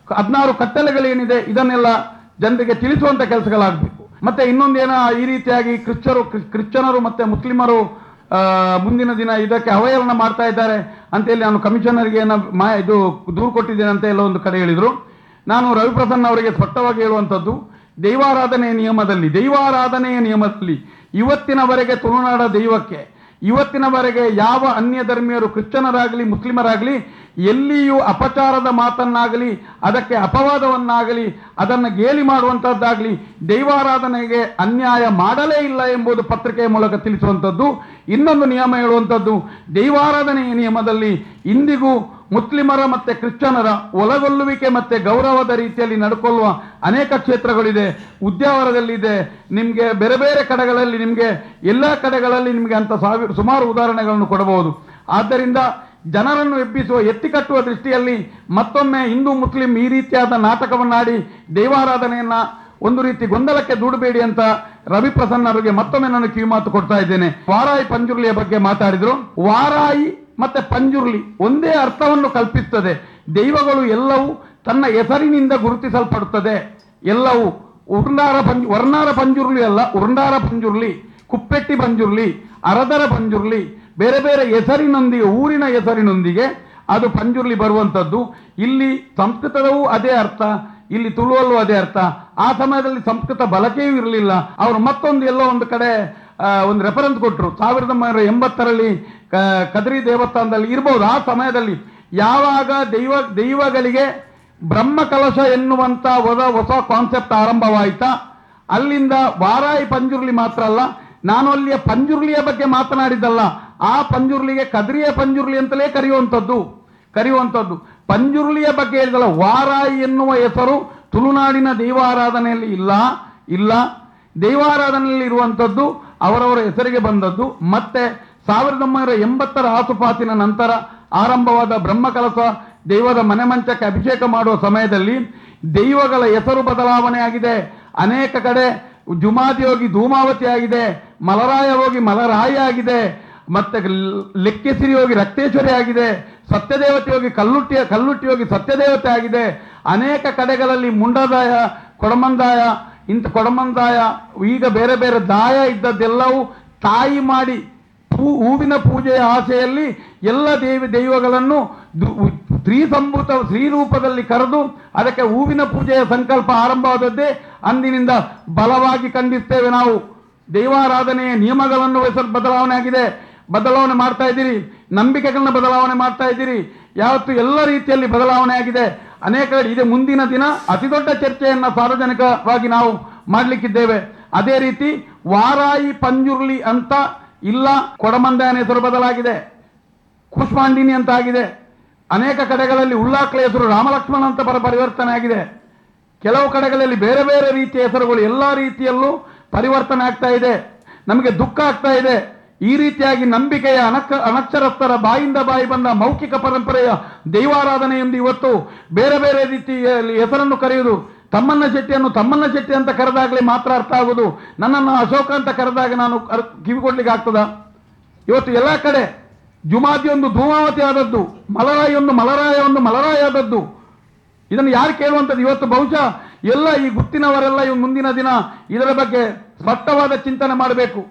16 ಕಟ್ಟಲೆಗಳೇನಿದೆ ಇದನ್ನೆಲ್ಲ ಜನರಿಗೆ ತಿಳಿಸುವಂತ ಕೆಲಸಗಳಾಗಬೇಕು. ಮತ್ತೆ ಇನ್ನೊಂದೇನ ಈ ರೀತಿಯಾಗಿ ಕ್ರಿಶ್ಚಿಯನರು ಮತ್ತೆ ಮುಸ್ಲಿಮರು ಮುಂದಿನ ದಿನ ಇದಕ್ಕೆ ಅವಹೇಳನ ಮಾಡ್ತಾ ಇದ್ದಾರೆ ಅಂತೇಳಿ ನಾನು ಕಮಿಷನರ್ಗೆ ಇದು ದೂರು ಕೊಟ್ಟಿದ್ದೇನೆ ಅಂತ ಎಲ್ಲ ಒಂದು ಕಡೆ ಹೇಳಿದ್ರು. ನಾನು ರವಿಪ್ರಸನ್ನ ಅವರಿಗೆ ಸ್ಪಷ್ಟವಾಗಿ ಹೇಳುವಂಥದ್ದು, ದೈವಾರಾಧನೆಯ ನಿಯಮದಲ್ಲಿ ಇವತ್ತಿನವರೆಗೆ ತುಳುನಾಡ ದೈವಕ್ಕೆ ಇವತ್ತಿನವರೆಗೆ ಯಾವ ಅನ್ಯ ಧರ್ಮೀಯರು ಕ್ರಿಶ್ಚಿಯನರಾಗಲಿ ಮುಸ್ಲಿಮರಾಗಲಿ ಎಲ್ಲಿಯೂ ಅಪಚಾರದ ಮಾತನ್ನಾಗಲಿ ಅದಕ್ಕೆ ಅಪವಾದವನ್ನಾಗಲಿ ಅದನ್ನು ಗೇಲಿ ಮಾಡುವಂಥದ್ದಾಗಲಿ ದೈವಾರಾಧನೆಗೆ ಅನ್ಯಾಯ ಮಾಡಲೇ ಇಲ್ಲ ಎಂಬುದು ಪತ್ರಿಕೆಯ ಮೂಲಕ ತಿಳಿಸುವಂಥದ್ದು. ಇನ್ನೊಂದು ನಿಯಮ ಹೇಳುವಂಥದ್ದು, ದೈವಾರಾಧನೆಯ ನಿಯಮದಲ್ಲಿ ಇಂದಿಗೂ ಮುಸ್ಲಿಮರ ಮತ್ತೆ ಕ್ರಿಶ್ಚಿಯನರ ಒಳಗೊಳ್ಳುವಿಕೆ ಮತ್ತೆ ಗೌರವದ ರೀತಿಯಲ್ಲಿ ನಡ್ಕೊಳ್ಳುವ ಅನೇಕ ಕ್ಷೇತ್ರಗಳಿದೆ. ಉದ್ಯಾವರದಲ್ಲಿದೆ, ನಿಮಗೆ ಬೇರೆ ಬೇರೆ ಕಡೆಗಳಲ್ಲಿ, ನಿಮಗೆ ಎಲ್ಲ ಕಡೆಗಳಲ್ಲಿ ನಿಮಗೆ ಅಂತ ಸುಮಾರು ಉದಾಹರಣೆಗಳನ್ನು ಕೊಡಬಹುದು. ಆದ್ದರಿಂದ ಜನರನ್ನು ಎಬ್ಬಿಸುವ, ಎತ್ತಿಕಟ್ಟುವ ದೃಷ್ಟಿಯಲ್ಲಿ ಮತ್ತೊಮ್ಮೆ ಹಿಂದೂ ಮುಸ್ಲಿಂ ಈ ರೀತಿಯಾದ ನಾಟಕವನ್ನಾಡಿ ದೈವಾರಾಧನೆಯನ್ನ ಒಂದು ರೀತಿ ಗೊಂದಲಕ್ಕೆ ದೂಡಬೇಡಿ ಅಂತ ರವಿಪ್ರಸನ್ನ ಅವರಿಗೆ ಮತ್ತೊಮ್ಮೆ ನಾನು ಕಿವಿಮಾತು ಕೊಡ್ತಾ ಇದ್ದೇನೆ. ವಾರಾಯಿ ಪಂಜುರ್ಲಿಯ ಬಗ್ಗೆ ಮಾತಾಡಿದ್ರು. ವಾರಾಯಿ ಮತ್ತೆ ಪಂಜುರ್ಲಿ ಒಂದೇ ಅರ್ಥವನ್ನು ಕಲ್ಪಿಸುತ್ತದೆ. ದೈವಗಳು ಎಲ್ಲವೂ ತನ್ನ ಹೆಸರಿನಿಂದ ಗುರುತಿಸಲ್ಪಡುತ್ತದೆ. ಎಲ್ಲವೂ ವರ್ಣಾರ ಪಂಜುರ್ಲಿ ಅಲ್ಲ, ಉರ್ಣಾರ ಪಂಜುರ್ಲಿ, ಕುಪ್ಪೆಟ್ಟಿ ಪಂಜುರ್ಲಿ, ಅರದರ ಪಂಜುರ್ಲಿ, ಬೇರೆ ಬೇರೆ ಹೆಸರಿನೊಂದಿಗೆ, ಊರಿನ ಹೆಸರಿನೊಂದಿಗೆ ಅದು ಪಂಜುರ್ಲಿ ಬರುವಂಥದ್ದು. ಇಲ್ಲಿ ಸಂಸ್ಕೃತದವೂ ಅದೇ ಅರ್ಥ, ಇಲ್ಲಿ ತುಳುವಲ್ಲೂ ಅದೇ ಅರ್ಥ. ಆ ಸಮಯದಲ್ಲಿ ಸಂಸ್ಕೃತ ಬಳಕೆಯೂ ಇರಲಿಲ್ಲ. ಅವರು ಮತ್ತೊಂದು ಎಲ್ಲೋ ಒಂದು ಕಡೆ ಒಂದು ರೆಫರೆನ್ಸ್ ಕೊಟ್ಟರು. 1980ರಲ್ಲಿ ಕದ್ರಿ ದೇವಸ್ಥಾನದಲ್ಲಿ ಇರಬಹುದು. ಆ ಸಮಯದಲ್ಲಿ ಯಾವಾಗ ದೈವಗಳಿಗೆ ಬ್ರಹ್ಮ ಕಲಶ ಎನ್ನುವಂತ ಹೊಸ ಕಾನ್ಸೆಪ್ಟ್ ಆರಂಭವಾಯಿತಾ, ಅಲ್ಲಿಂದ ವಾರಾಯಿ ಪಂಜುರ್ಲಿ ಮಾತ್ರ ಅಲ್ಲ, ನಾನು ಅಲ್ಲಿಯ ಪಂಜುರ್ಲಿಯ ಬಗ್ಗೆ ಮಾತನಾಡಿದ್ದಲ್ಲ, ಆ ಪಂಜುರ್ಲಿಗೆ ಕದ್ರಿಯ ಪಂಜುರ್ಲಿ ಅಂತಲೇ ಕರೆಯುವಂಥದ್ದು. ಪಂಜುರ್ಲಿಯ ಬಗ್ಗೆ ಹೇಳಿದಲ್ಲ, ವಾರಾಯಿ ಎನ್ನುವ ಹೆಸರು ತುಳುನಾಡಿನ ದೈವಾರಾಧನೆಯಲ್ಲಿ ಇಲ್ಲ. ದೈವಾರಾಧನೆಯಲ್ಲಿ ಇರುವಂಥದ್ದು ಅವರವರ ಹೆಸರಿಗೆ ಬಂದದ್ದು. ಮತ್ತೆ 1980ರ ಆಸುಪಾಸಿನ ನಂತರ ಆರಂಭವಾದ ಬ್ರಹ್ಮಕಲಶ ದೈವದ ಮನೆ ಮಂಚಕ್ಕೆ ಅಭಿಷೇಕ ಮಾಡುವ ಸಮಯದಲ್ಲಿ ದೈವಗಳ ಹೆಸರು ಬದಲಾವಣೆ ಆಗಿದೆ. ಅನೇಕ ಕಡೆ ಜುಮಾದಿ ಹೋಗಿ ಧೂಮಾವತಿ ಆಗಿದೆ, ಮಲರಾಯ ಹೋಗಿ ಮಲರಾಯಿ ಆಗಿದೆ, ಮತ್ತೆ ಲೆಕ್ಕೆಸಿರಿ ಹೋಗಿ ರಕ್ತೇಶ್ವರಿ ಆಗಿದೆ, ಸತ್ಯದೇವತೆ ಹೋಗಿ ಕಲ್ಲುಟ್ಟಿ ಹೋಗಿ ಸತ್ಯದೇವತೆ ಆಗಿದೆ. ಅನೇಕ ಕಡೆಗಳಲ್ಲಿ ಮುಂಡದಾಯ, ಕೊಡಮಂದಾಯ ಈಗ ಬೇರೆ ಬೇರೆ ದಾಯ ಇದ್ದದ್ದೆಲ್ಲವೂ ತಾಯಿ ಮಾಡಿ ಹೂವಿನ ಪೂಜೆಯ ಆಸೆಯಲ್ಲಿ ಎಲ್ಲ ದೈವಗಳನ್ನು ಸ್ತ್ರೀ ರೂಪದಲ್ಲಿ ಕರೆದು ಅದಕ್ಕೆ ಹೂವಿನ ಪೂಜೆಯ ಸಂಕಲ್ಪ ಆರಂಭವಾದದ್ದೇ ಅಂದಿನಿಂದ ಬಲವಾಗಿ ಖಂಡಿಸ್ತೇವೆ. ನಾವು ದೈವಾರಾಧನೆಯ ನಿಯಮಗಳನ್ನು ಬದಲಾವಣೆ ಮಾಡ್ತಾ ಇದ್ದೀರಿ, ನಂಬಿಕೆಗಳನ್ನ ಬದಲಾವಣೆ ಮಾಡ್ತಾ ಇದ್ದೀರಿ. ಯಾವತ್ತು ಎಲ್ಲ ರೀತಿಯಲ್ಲಿ ಬದಲಾವಣೆ ಆಗಿದೆ. ಅನೇಕ ಇದೆ. ಮುಂದಿನ ದಿನ ಅತಿ ದೊಡ್ಡ ಚರ್ಚೆಯನ್ನ ಸಾರ್ವಜನಿಕವಾಗಿ ನಾವು ಮಾಡಲಿಕ್ಕಿದ್ದೇವೆ. ಅದೇ ರೀತಿ ವಾರಾಯಿ ಪಂಜುರ್ಲಿ ಅಂತ ಇಲ್ಲ, ಕೊಡಮಂದಾಯನ ಹೆಸರು ಬದಲಾಗಿದೆ, ಕೂಷ್ಮಾಂಡಿನಿ ಅಂತ ಆಗಿದೆ. ಅನೇಕ ಕಡೆಗಳಲ್ಲಿ ಉಳ್ಳಾಕ್ಳ ಹೆಸರು ರಾಮಲಕ್ಷ್ಮಣ ಅಂತ ಪರಿವರ್ತನೆ ಆಗಿದೆ. ಕೆಲವು ಕಡೆಗಳಲ್ಲಿ ಬೇರೆ ಬೇರೆ ರೀತಿಯ ಹೆಸರುಗಳು ಎಲ್ಲ ರೀತಿಯಲ್ಲೂ ಪರಿವರ್ತನೆ ಆಗ್ತಾ ಇದೆ. ನಮಗೆ ದುಃಖ ಆಗ್ತಾ ಇದೆ. ಈ ರೀತಿಯಾಗಿ ನಂಬಿಕೆಯ ಅನಕ್ಷರಸ್ಥರ ಬಾಯಿಂದ ಬಾಯಿ ಬಂದ ಮೌಖಿಕ ಪರಂಪರೆಯ ದೈವಾರಾಧನೆಯೊಂದು ಇವತ್ತು ಬೇರೆ ಬೇರೆ ರೀತಿಯಲ್ಲಿ ಹೆಸರನ್ನು ಕರೆಯುವುದು. ತಮ್ಮಣ್ಣ ಶೆಟ್ಟಿ ಅಂತ ಕರೆದಾಗಲೇ ಮಾತ್ರ ಅರ್ಥ ಆಗುವುದು. ನನ್ನನ್ನು ಅಶೋಕ ಅಂತ ಕರೆದಾಗ ನಾನು ಕಿವಿಕೊಡ್ಲಿಕ್ಕೆ ಆಗ್ತದ? ಇವತ್ತು ಎಲ್ಲ ಕಡೆ ಜುಮಾದಿ ಒಂದು ಧೂಮಾವತಿ ಆದದ್ದು, ಮಲರಾಯ ಒಂದು ಮಲರಾಯ ಆದದ್ದು. ಇದನ್ನು ಯಾರು ಕೇಳುವಂಥದ್ದು? ಇವತ್ತು ಬಹುಶಃ ಎಲ್ಲ ಈ ಗುತ್ತಿನವರೆಲ್ಲ ಮುಂದಿನ ದಿನ ಇದರ ಬಗ್ಗೆ ಸ್ಪಷ್ಟವಾದ ಚಿಂತನೆ ಮಾಡಬೇಕು.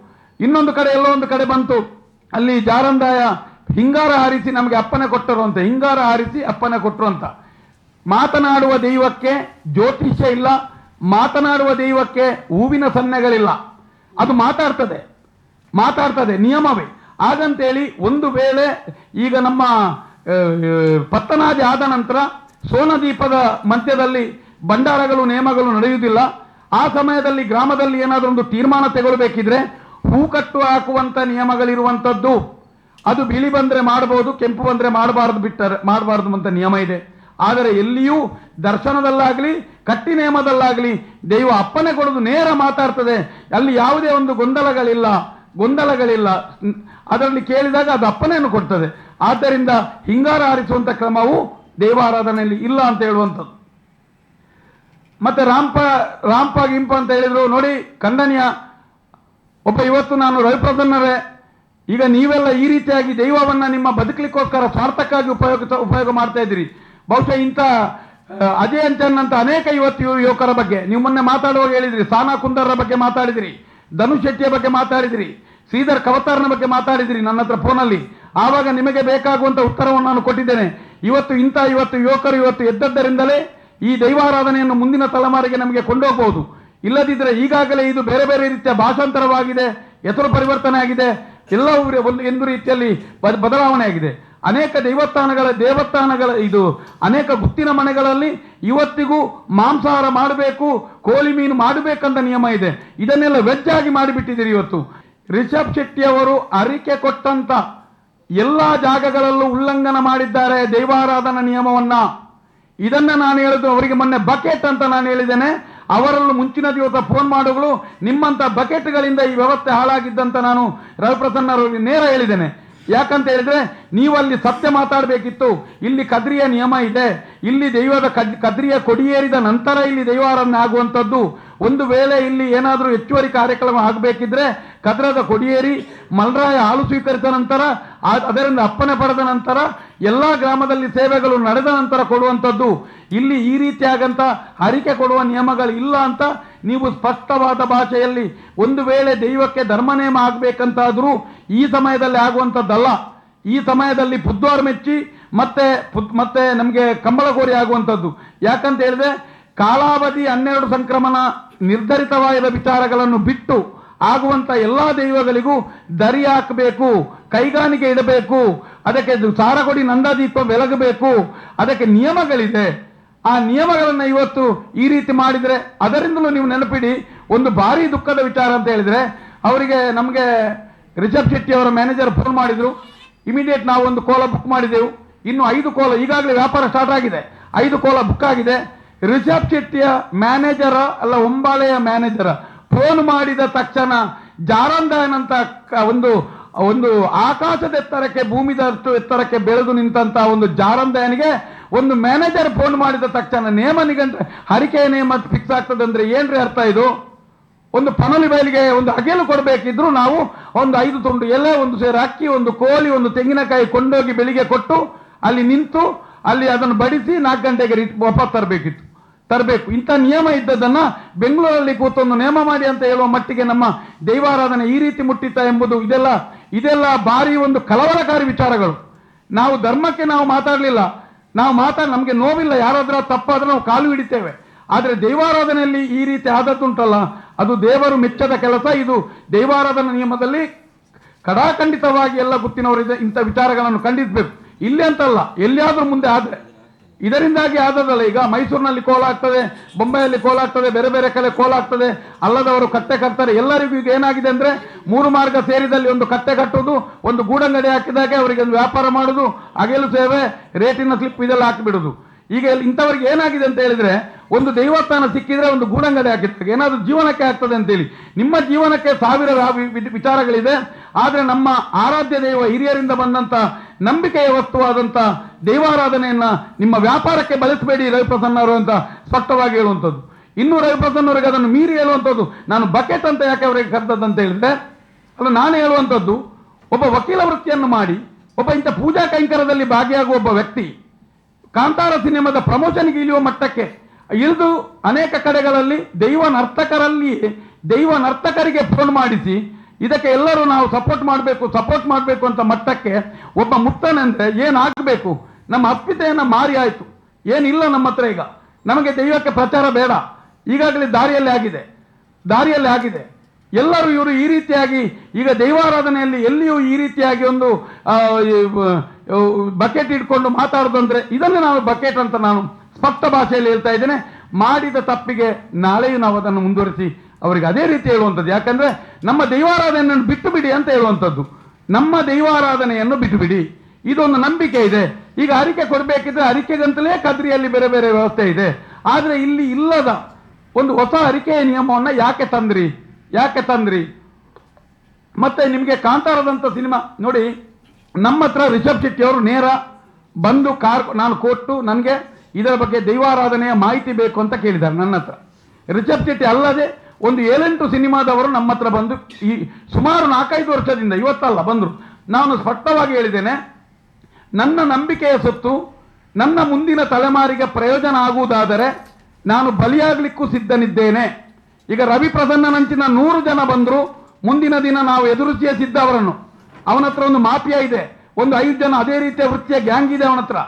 ಇನ್ನೊಂದು ಕಡೆ ಎಲ್ಲೋ ಒಂದು ಕಡೆ ಬಂತು, ಅಲ್ಲಿ ಜಾರಂದಾಯ ಹಿಂಗಾರ ಹಾರಿಸಿ ನಮಗೆ ಅಪ್ಪನೆ ಕೊಟ್ಟರು ಅಂತ, ಹಿಂಗಾರ ಹಾರಿಸಿ ಅಪ್ಪನೆ ಕೊಟ್ಟರು ಅಂತ. ಮಾತನಾಡುವ ದೈವಕ್ಕೆ ಜ್ಯೋತಿಷ್ಯ ಇಲ್ಲ, ಮಾತನಾಡುವ ದೈವಕ್ಕೆ ಹೂವಿನ ಸನ್ನೆಗಳಿಲ್ಲ. ಅದು ಮಾತಾಡ್ತದೆ ನಿಯಮವೇ. ಹಾಗಂತೇಳಿ ಒಂದು ವೇಳೆ ಈಗ ನಮ್ಮ ಪತ್ತನಾದಿ ಆದ ನಂತರ ಸೋನದೀಪದ ಮಧ್ಯದಲ್ಲಿ ಭಂಡಾರಗಳು ನೇಮಗಳು ನಡೆಯುವುದಿಲ್ಲ. ಆ ಸಮಯದಲ್ಲಿ ಗ್ರಾಮದಲ್ಲಿ ಏನಾದರೂ ಒಂದು ತೀರ್ಮಾನ ತಗೊಳ್ಬೇಕಿದ್ರೆ ಹೂ ಕಟ್ಟು ಹಾಕುವಂತ ನಿಯಮಗಳಿರುವಂಥದ್ದು. ಅದು ಬಿಳಿ ಬಂದ್ರೆ ಮಾಡಬಹುದು, ಕೆಂಪು ಬಂದ್ರೆ ಮಾಡಬಾರದು ಅಂತ ನಿಯಮ ಇದೆ. ಆದರೆ ಎಲ್ಲಿಯೂ ದರ್ಶನದಲ್ಲಾಗಲಿ ಕಟ್ಟಿ ನೇಮದಲ್ಲಾಗಲಿ ದೈವ ಅಪ್ಪನೆ ಕೊಡೋದು ನೇರ ಮಾತಾಡ್ತದೆ. ಅಲ್ಲಿ ಯಾವುದೇ ಒಂದು ಗೊಂದಲಗಳಿಲ್ಲ. ಗೊಂದಲಗಳಿಲ್ಲ. ಅದರಲ್ಲಿ ಕೇಳಿದಾಗ ಅದು ಅಪ್ಪನೆಯನ್ನು ಕೊಡ್ತದೆ. ಆದ್ದರಿಂದ ಹಿಂಗಾರ ಹಾರಿಸುವಂತ ಕ್ರಮವು ದೇವಾರಾಧನೆಯಲ್ಲಿ ಇಲ್ಲ ಅಂತ ಹೇಳುವಂಥದ್ದು. ಮತ್ತೆ ರಾಂಪ ಗಿಂಪ ಅಂತ ಹೇಳಿದ್ರು ನೋಡಿ. ಖಂಡನೀಯ. ಒಬ್ಬ ಇವತ್ತು ನಾನು ರವಿಪ್ರಸನ್ನರೇ, ಈಗ ನೀವೆಲ್ಲ ಈ ರೀತಿಯಾಗಿ ದೈವವನ್ನ ನಿಮ್ಮ ಬದುಕಲಿಕ್ಕೋಸ್ಕರ ಸ್ವಾರ್ಥಕ್ಕಾಗಿ ಉಪಯೋಗ ಮಾಡ್ತಾ ಇದ್ದೀರಿ. ಬಹುಶಃ ಇಂಥ ಅಜಯ್ ಅಂಚನ್ ಅಂತ ಅನೇಕ ಯುವಕರ ಬಗ್ಗೆ ನೀವು ಮೊನ್ನೆ ಮಾತಾಡುವಾಗ ಹೇಳಿದ್ರಿ. ಸಾನಾ ಕುಂದರ್ರ ಬಗ್ಗೆ ಮಾತಾಡಿದಿರಿ, ಧನುಷ್ ಶೆಟ್ಟಿಯ ಬಗ್ಗೆ ಮಾತಾಡಿದಿರಿ, ಶ್ರೀಧರ್ ಕವತಾರ್ನ ಬಗ್ಗೆ ಮಾತಾಡಿದಿರಿ ನನ್ನ ಹತ್ರ ಫೋನಲ್ಲಿ. ಆವಾಗ ನಿಮಗೆ ಬೇಕಾಗುವಂತ ಉತ್ತರವನ್ನು ನಾನು ಕೊಟ್ಟಿದ್ದೇನೆ. ಇವತ್ತು ಯುವಕರು ಎದ್ದದ್ದರಿಂದಲೇ ಈ ದೈವಾರಾಧನೆಯನ್ನು ಮುಂದಿನ ತಲೆಮಾರಿಗೆ ನಮಗೆ ಕೊಂಡೋಗಬಹುದು. ಇಲ್ಲದಿದ್ದರೆ ಈಗಾಗಲೇ ಇದು ಬೇರೆ ಬೇರೆ ರೀತಿಯ ಭಾಷಾಂತರವಾಗಿದೆ, ಹೆಸರು ಪರಿವರ್ತನೆ ಆಗಿದೆ, ಎಲ್ಲವೂ ಒಂದು ರೀತಿಯಲ್ಲಿ ಬದಲಾವಣೆ ಆಗಿದೆ. ಅನೇಕ ದೇವಸ್ಥಾನಗಳ ಅನೇಕ ಗುತ್ತಿನ ಮನೆಗಳಲ್ಲಿ ಇವತ್ತಿಗೂ ಮಾಂಸಾಹಾರ ಮಾಡಬೇಕು, ಕೋಳಿ ಮೀನು ಮಾಡಬೇಕಂತ ನಿಯಮ ಇದೆ. ಇದನ್ನೆಲ್ಲ ವೆಜ್ ಆಗಿ ಮಾಡಿಬಿಟ್ಟಿದ್ದೀರಿ. ಇವತ್ತು ರಿಷಬ್ ಶೆಟ್ಟಿ ಅವರು ಅರಿಕೆ ಕೊಟ್ಟಂತ ಎಲ್ಲಾ ಜಾಗಗಳಲ್ಲೂ ಉಲ್ಲಂಘನ ಮಾಡಿದ್ದಾರೆ ದೈವಾರಾಧನಾ ನಿಯಮವನ್ನ. ಇದನ್ನ ನಾನು ಹೇಳಿದ್ದು ಅವರಿಗೆ ಮೊನ್ನೆ ಬಕೆಟ್ ಅಂತ ನಾನು ಹೇಳಿದ್ದೇನೆ. ಅವರಲ್ಲೂ ಮುಂಚಿನ ದಿವಸ ಫೋನ್ ಮಾಡುಗಳು ನಿಮ್ಮಂತ ಬಕೆಟ್ಗಳಿಂದ ಈ ವ್ಯವಸ್ಥೆ ಹಾಳಾಗಿದ್ದಂತ ನಾನು ರವಿಪ್ರಸನ್ನ ಅವರಿಗೆ ನೇರ ಹೇಳಿದ್ದೇನೆ. ಯಾಕಂತ ಹೇಳಿದ್ರೆ ನೀವು ಅಲ್ಲಿ ಸತ್ಯ ಮಾತಾಡಬೇಕಿತ್ತು. ಇಲ್ಲಿ ಕದ್ರಿಯ ನಿಯಮ ಇದೆ. ಇಲ್ಲಿ ದೈವದ ಕದ್ರಿಯ ಕೊಡಿಯೇರಿದ ನಂತರ ಇಲ್ಲಿ ದೈವಾರಾಧನೆ ಆಗುವಂಥದ್ದು. ಒಂದು ವೇಳೆ ಇಲ್ಲಿ ಏನಾದರೂ ಹೆಚ್ಚುವರಿ ಕಾರ್ಯಕ್ರಮ ಆಗಬೇಕಿದ್ರೆ ಕದ್ರದ ಕೊಡಿಯೇರಿ ಮಲ್ರಾಯ ಹಾಲು ಸ್ವೀಕರಿಸಿದ ನಂತರ, ಅದರಿಂದ ಅಪ್ಪನೆ ಪಡೆದ ನಂತರ, ಎಲ್ಲಾ ಗ್ರಾಮದಲ್ಲಿ ಸೇವೆಗಳು ನಡೆದ ನಂತರ ಕೊಡುವಂಥದ್ದು. ಇಲ್ಲಿ ಈ ರೀತಿಯಾಗಂತ ಹರಿಕೆ ಕೊಡುವ ನಿಯಮಗಳು ಇಲ್ಲ ಅಂತ ನೀವು ಸ್ಪಷ್ಟವಾದ ಭಾಷೆಯಲ್ಲಿ, ಒಂದು ವೇಳೆ ದೈವಕ್ಕೆ ಧರ್ಮನೇಮ ಆಗಬೇಕಂತಾದ್ರೂ ಈ ಸಮಯದಲ್ಲಿ ಆಗುವಂಥದ್ದಲ್ಲ. ಈ ಸಮಯದಲ್ಲಿ ಬುದ್ಧವಾರ ಮೆಚ್ಚಿ ಮತ್ತೆ ನಮಗೆ ಕಂಬಳಗೋರಿ ಆಗುವಂಥದ್ದು. ಯಾಕಂತ ಹೇಳಿದ್ರೆ ಕಾಲಾವಧಿ 12 ಸಂಕ್ರಮಣ ನಿರ್ಧರಿತವಾದ ವಿಚಾರಗಳನ್ನು ಬಿಟ್ಟು ಆಗುವಂತ ಎಲ್ಲಾ ದೈವಗಳಿಗೂ ದರಿ ಹಾಕಬೇಕು, ಕೈಗಾಣಿಕೆ ಇಡಬೇಕು, ಅದಕ್ಕೆ ಸಾರಗೊಡಿ ನಂದಾದೀಪ ಬೆಳಗಬೇಕು, ಅದಕ್ಕೆ ನಿಯಮಗಳಿದೆ. ಆ ನಿಯಮಗಳನ್ನ ಇವತ್ತು ಈ ರೀತಿ ಮಾಡಿದ್ರೆ ಅದರಿಂದಲೂ ನೀವು ನೆನಪಿಡಿ. ಒಂದು ಭಾರಿ ದುಃಖದ ವಿಚಾರ ಅಂತ ಹೇಳಿದ್ರೆ, ಅವರಿಗೆ ನಮಗೆ ರಿಷಬ್ ಶೆಟ್ಟಿ ಅವರ ಮ್ಯಾನೇಜರ್ ಫೋನ್ ಮಾಡಿದ್ರು. ಇಮಿಡಿಯೇಟ್ ನಾವು ಒಂದು ಕೋಲ ಬುಕ್ ಮಾಡಿದೆವು. ಇನ್ನು 5 ಕೋಲ ಈಗಾಗಲೇ ವ್ಯಾಪಾರ ಸ್ಟಾರ್ಟ್ ಆಗಿದೆ. 5 ಕೋಲ ಬುಕ್ ಆಗಿದೆ. ರಿಷಬ್ ಶೆಟ್ಟಿಯ ಮ್ಯಾನೇಜರ ಅಲ್ಲ, ಒಂಬಾಳೆಯ ಮ್ಯಾನೇಜರ ಫೋನ್ ಮಾಡಿದ ತಕ್ಷಣ ಜಾರಂದಾಯನ್ ಅಂತ ಒಂದು ಆಕಾಶದ ಎತ್ತರಕ್ಕೆ, ಭೂಮಿದಷ್ಟು ಎತ್ತರಕ್ಕೆ ಬೆಳೆದು ನಿಂತ ಒಂದು ಜಾರಂದಾಯನಿಗೆ ಒಂದು ಮ್ಯಾನೇಜರ್ ಫೋನ್ ಮಾಡಿದ ತಕ್ಷಣ ನೇಮ ನಿಗಂಟ ಹರಿಕೆಯ ನೇಮ ಫಿಕ್ಸ್ ಆಗ್ತದೆ ಅಂದ್ರೆ ಏನ್ರಿ ಅರ್ಥ ಇದು? ಒಂದು ಪನಲಿ ಬಯಲಿಗೆ ಒಂದು ಅಗೆಲು ಕೊಡಬೇಕಿದ್ರು ನಾವು ಒಂದು 5 ತುಂಡು ಎಲೆ, ಒಂದು ಸೇರು ಅಕ್ಕಿ, ಒಂದು ಕೋಳಿ, ಒಂದು ತೆಂಗಿನಕಾಯಿ ಕೊಂಡೋಗಿ ಬೆಳಿಗ್ಗೆ ಕೊಟ್ಟು ಅಲ್ಲಿ ನಿಂತು ಅಲ್ಲಿ ಅದನ್ನು ಬಡಿಸಿ 4 ಗಂಟೆಗೆ ವಾಪಸ್ ತರಬೇಕು. ಇಂಥ ನಿಯಮ ಇದ್ದದನ್ನ ಬೆಂಗಳೂರಲ್ಲಿ ಕೂತೊಂದು ನೇಮ ಮಾಡಿ ಅಂತ ಹೇಳುವ ಮಟ್ಟಿಗೆ ನಮ್ಮ ದೈವಾರಾಧನೆ ಈ ರೀತಿ ಮುಟ್ಟಿತ್ತ ಎಂಬುದು ಇದೆಲ್ಲ ಭಾರಿ ಒಂದು ಕಲವರಕಾರಿ ವಿಚಾರಗಳು. ನಾವು ಧರ್ಮಕ್ಕೆ ನಾವು ಮಾತಾಡಲಿಲ್ಲ, ನಮಗೆ ನೋವಿಲ್ಲ. ಯಾರಾದ್ರೂ ತಪ್ಪಾದ್ರೆ ನಾವು ಕಾಲು ಹಿಡಿತೇವೆ. ಆದರೆ ದೈವಾರಾಧನೆಯಲ್ಲಿ ಈ ರೀತಿ ಆದದ್ದುಂಟಲ್ಲ, ಅದು ದೇವರು ಮೆಚ್ಚದ ಕೆಲಸ. ಇದು ದೈವಾರಾಧನಾ ನಿಯಮದಲ್ಲಿ ಕಡಾಖಂಡಿತವಾಗಿ ಎಲ್ಲ ಗೊತ್ತಿನವರಿದೆ ಇಂಥ ವಿಚಾರಗಳನ್ನು ಖಂಡಿಸಬೇಕು. ಇಲ್ಲಿ ಅಂತಲ್ಲ, ಎಲ್ಲಿಯಾದ್ರೂ ಮುಂದೆ ಆದ್ರೆ ಇದರಿಂದಾಗಿ ಆದದಲ್ಲ. ಈಗ ಮೈಸೂರಿನಲ್ಲಿ ಕೋಲ ಆಗ್ತದೆ, ಬೊಂಬೈಯಲ್ಲಿ ಕೋಲ ಆಗ್ತದೆ, ಬೇರೆ ಬೇರೆ ಕಡೆ ಕೋಲ ಆಗ್ತದೆ, ಅಲ್ಲದವರು ಕಟ್ಟೆ ಕಟ್ತಾರೆ. ಎಲ್ಲರಿಗೂ ಈಗ ಏನಾಗಿದೆ ಅಂದ್ರೆ 3 ಮಾರ್ಗ ಸೇರಿದಲ್ಲಿ ಒಂದು ಕಟ್ಟೆ ಕಟ್ಟುವುದು, ಒಂದು ಗೂಡಂಗಡಿ ಹಾಕಿದಾಗ ಅವರಿಗೆ ಒಂದು ವ್ಯಾಪಾರ ಮಾಡುದು, ಅಗೆಲು ಸೇವೆ, ರೇಟಿನ ಸ್ಲಿಪ್ ಇದೆಲ್ಲ ಹಾಕಿಬಿಡುದು. ಈಗ ಇಂಥವರಿಗೆ ಏನಾಗಿದೆ ಅಂತ ಹೇಳಿದ್ರೆ, ಒಂದು ದೈವಸ್ಥಾನ ಸಿಕ್ಕಿದ್ರೆ ಒಂದು ಗೂಡಂಗಡಿ ಹಾಕಿದ್ರೆ ಏನಾದ್ರೂ ಜೀವನಕ್ಕೆ ಆಗ್ತದೆ ಅಂತೇಳಿ. ನಿಮ್ಮ ಜೀವನಕ್ಕೆ 1000 ವಿಚಾರಗಳಿದೆ. ಆದ್ರೆ ನಮ್ಮ ಆರಾಧ್ಯ ದೈವ ಹಿರಿಯರಿಂದ ಬಂದಂತ ನಂಬಿಕೆಯ ವಸ್ತುವಾದಂತ ದೈವಾರಾಧನೆಯನ್ನ ನಿಮ್ಮ ವ್ಯಾಪಾರಕ್ಕೆ ಬಳಸಬೇಡಿ ರವಿಪ್ರಸನ್ನ ಅವರು ಅಂತ ಸ್ಪಷ್ಟವಾಗಿ ಹೇಳುವಂಥದ್ದು. ಇನ್ನು ರವಿಪ್ರಸನ್ನ ಅವರಿಗೆ ಅದನ್ನು ಮೀರಿ ಹೇಳುವಂಥದ್ದು, ನಾನು ಬಕೆಟ್ ಅಂತ ಯಾಕೆ ಅವರಿಗೆ ಕರೆದದ್ದು ಹೇಳಿದ್ರೆ, ಅಲ್ಲ, ನಾನು ಹೇಳುವಂಥದ್ದು, ಒಬ್ಬ ವಕೀಲ ವೃತ್ತಿಯನ್ನು ಮಾಡಿ ಒಬ್ಬ ಇಂಥ ಪೂಜಾ ಕೈಂಕರ್ಯದಲ್ಲಿ ಭಾಗಿಯಾಗುವ ಒಬ್ಬ ವ್ಯಕ್ತಿ ಕಾಂತಾರ ಸಿನಿಮಾದ ಪ್ರಮೋಷನ್ಗೆ ಇಳಿಯುವ ಮಟ್ಟಕ್ಕೆ ಇಳಿದು ಅನೇಕ ಕಡೆಗಳಲ್ಲಿ ದೈವ ನರ್ತಕರಿಗೆ ಫೋನ್ ಮಾಡಿಸಿ ಇದಕ್ಕೆ ಎಲ್ಲರೂ ನಾವು ಸಪೋರ್ಟ್ ಮಾಡಬೇಕು ಅಂತ ಮಟ್ಟಕ್ಕೆ ಒಬ್ಬ ಮುಕ್ತನಂದ್ರೆ ಏನಾಗಬೇಕು? ನಮ್ಮ ಅಸ್ಮಿತೆಯನ್ನ ಮಾರಿ ಆಯ್ತು. ಏನಿಲ್ಲ ನಮ್ಮ ಹತ್ರ ಈಗ. ನಮಗೆ ದೈವಕ್ಕೆ ಪ್ರಚಾರ ಬೇಡ. ಈಗಾಗಲೇ ದಾರಿಯಲ್ಲಿ ಆಗಿದೆ. ಎಲ್ಲರೂ ಇವರು ಈ ರೀತಿಯಾಗಿ ಈಗ ದೈವಾರಾಧನೆಯಲ್ಲಿ ಎಲ್ಲಿಯೂ ಈ ರೀತಿಯಾಗಿ ಒಂದು ಬಕೆಟ್ ಇಟ್ಕೊಂಡು ಮಾತಾಡೋದಂದ್ರೆ ಇದನ್ನು ನಾವು ಬಕೆಟ್ ಅಂತ ನಾನು ಸ್ಪಷ್ಟ ಭಾಷೆಯಲ್ಲಿ ಹೇಳ್ತಾ ಇದ್ದೇನೆ. ಮಾಡಿದ ತಪ್ಪಿಗೆ ನಾಳೆಯೂ ನಾವು ಅದನ್ನು ಮುಂದುವರಿಸಿ ಅವರಿಗೆ ಅದೇ ರೀತಿ ಹೇಳುವಂಥದ್ದು. ಯಾಕಂದ್ರೆ ನಮ್ಮ ದೈವಾರಾಧನೆಯನ್ನು ಬಿಟ್ಟು ಬಿಡಿ ಅಂತ ಹೇಳುವಂಥದ್ದು. ನಮ್ಮ ದೈವಾರಾಧನೆಯನ್ನು ಬಿಟ್ಟು ಬಿಡಿ, ಇದೊಂದು ನಂಬಿಕೆ ಇದೆ. ಈಗ ಅರಿಕೆ ಕೊಡಬೇಕಿದ್ರೆ ಅರಿಕೆಗಂತಲೇ ಕದ್ರಿಯಲ್ಲಿ ಬೇರೆ ಬೇರೆ ವ್ಯವಸ್ಥೆ ಇದೆ. ಆದ್ರೆ ಇಲ್ಲಿ ಇಲ್ಲದ ಒಂದು ಹೊಸ ಅರಿಕೆಯ ನಿಯಮವನ್ನ ಯಾಕೆ ತಂದ್ರಿ? ಮತ್ತೆ ನಿಮಗೆ ಕಾಂತಾರದಂಥ ಸಿನಿಮಾ ನೋಡಿ, ನಮ್ಮ ಹತ್ರ ರಿಷಬ್ ಶೆಟ್ಟಿ ಅವರು ನೇರ ಬಂದು ನಾನು ಕೊಟ್ಟು ನನಗೆ ಇದರ ಬಗ್ಗೆ ದೈವಾರಾಧನೆಯ ಮಾಹಿತಿ ಬೇಕು ಅಂತ ಕೇಳಿದ್ದಾರೆ ನನ್ನ ಹತ್ರ. ರಿಷಬ್ ಶೆಟ್ಟಿ ಅಲ್ಲದೆ ಒಂದು 7-8 ಸಿನಿಮಾದವರು ನಮ್ಮ ಹತ್ರ ಬಂದು ಈ ಸುಮಾರು 4-5 ವರ್ಷದಿಂದ, ಇವತ್ತಲ್ಲ ಬಂದರು. ನಾನು ಸ್ಪಷ್ಟವಾಗಿ ಹೇಳಿದ್ದೇನೆ, ನನ್ನ ನಂಬಿಕೆಯ ಸೊತ್ತು ನನ್ನ ಮುಂದಿನ ತಲೆಮಾರಿಗೆ ಪ್ರಯೋಜನ ಆಗುವುದಾದರೆ ನಾನು ಬಲಿಯಾಗಲಿಕ್ಕೂ ಸಿದ್ಧನಿದ್ದೇನೆ. ಈಗ ರವಿ ಪ್ರಸನ್ನನಂಚಿನ 100 ಜನ ಬಂದರು, ಮುಂದಿನ ದಿನ ನಾವು ಎದುರಿಸಿಯೇ ಸಿದ್ಧ ಅವರನ್ನು. ಅವನ ಹತ್ರ ಒಂದು ಮಾಫಿಯಾ ಇದೆ, ಒಂದು 5 ಜನ ಅದೇ ರೀತಿಯ ವೃತ್ತಿಯ ಗ್ಯಾಂಗ್ ಇದೆ ಅವನ ಹತ್ರ.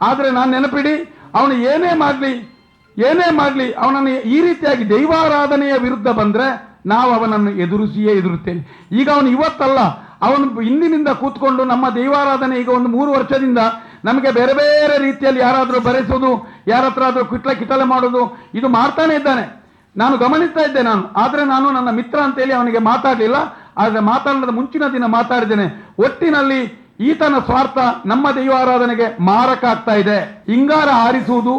ಆದರೆ ನಾನು ನೆನಪಿಡಿ, ಅವನು ಏನೇ ಮಾಡಲಿ ಅವನನ್ನು ಈ ರೀತಿಯಾಗಿ ದೈವಾರಾಧನೆಯ ವಿರುದ್ಧ ಬಂದರೆ ನಾವು ಅವನನ್ನು ಎದುರಿಸಿಯೇ ಎದುರುತ್ತೇನೆ. ಈಗ ಅವನು ಇವತ್ತಲ್ಲ, ಅವನು ಹಿಂದಿನಿಂದ ಕೂತ್ಕೊಂಡು ನಮ್ಮ ದೈವಾರಾಧನೆ ಈಗ ಒಂದು 3 ವರ್ಷದಿಂದ ನಮಗೆ ಬೇರೆ ಬೇರೆ ರೀತಿಯಲ್ಲಿ ಯಾರಾದರೂ ಬರೆಸೋದು, ಯಾರ ಹತ್ರ ಆದರೂ ಕಿಟಲೆ ಮಾಡೋದು, ಇದು ಮಾಡ್ತಾನೆ ಇದ್ದಾನೆ. ನಾನು ಗಮನಿಸ್ತಾ ಇದ್ದೆ ಆದರೆ ನಾನು ನನ್ನ ಮಿತ್ರ ಅಂತೇಳಿ ಅವನಿಗೆ ಮಾತಾಡಲಿಲ್ಲ. ಆದರೆ ಮಾತಾಡದ ಮುಂಚಿನ ದಿನ ಮಾತಾಡಿದ್ದೇನೆ. ಒಟ್ಟಿನಲ್ಲಿ ಈತನ ಸ್ವಾರ್ಥ ನಮ್ಮ ದೈವಾರಾಧನೆಗೆ ಮಾರಕ ಆಗ್ತಾ ಇದೆ. ಹಿಂಗಾರ ಹಾರಿಸುವುದು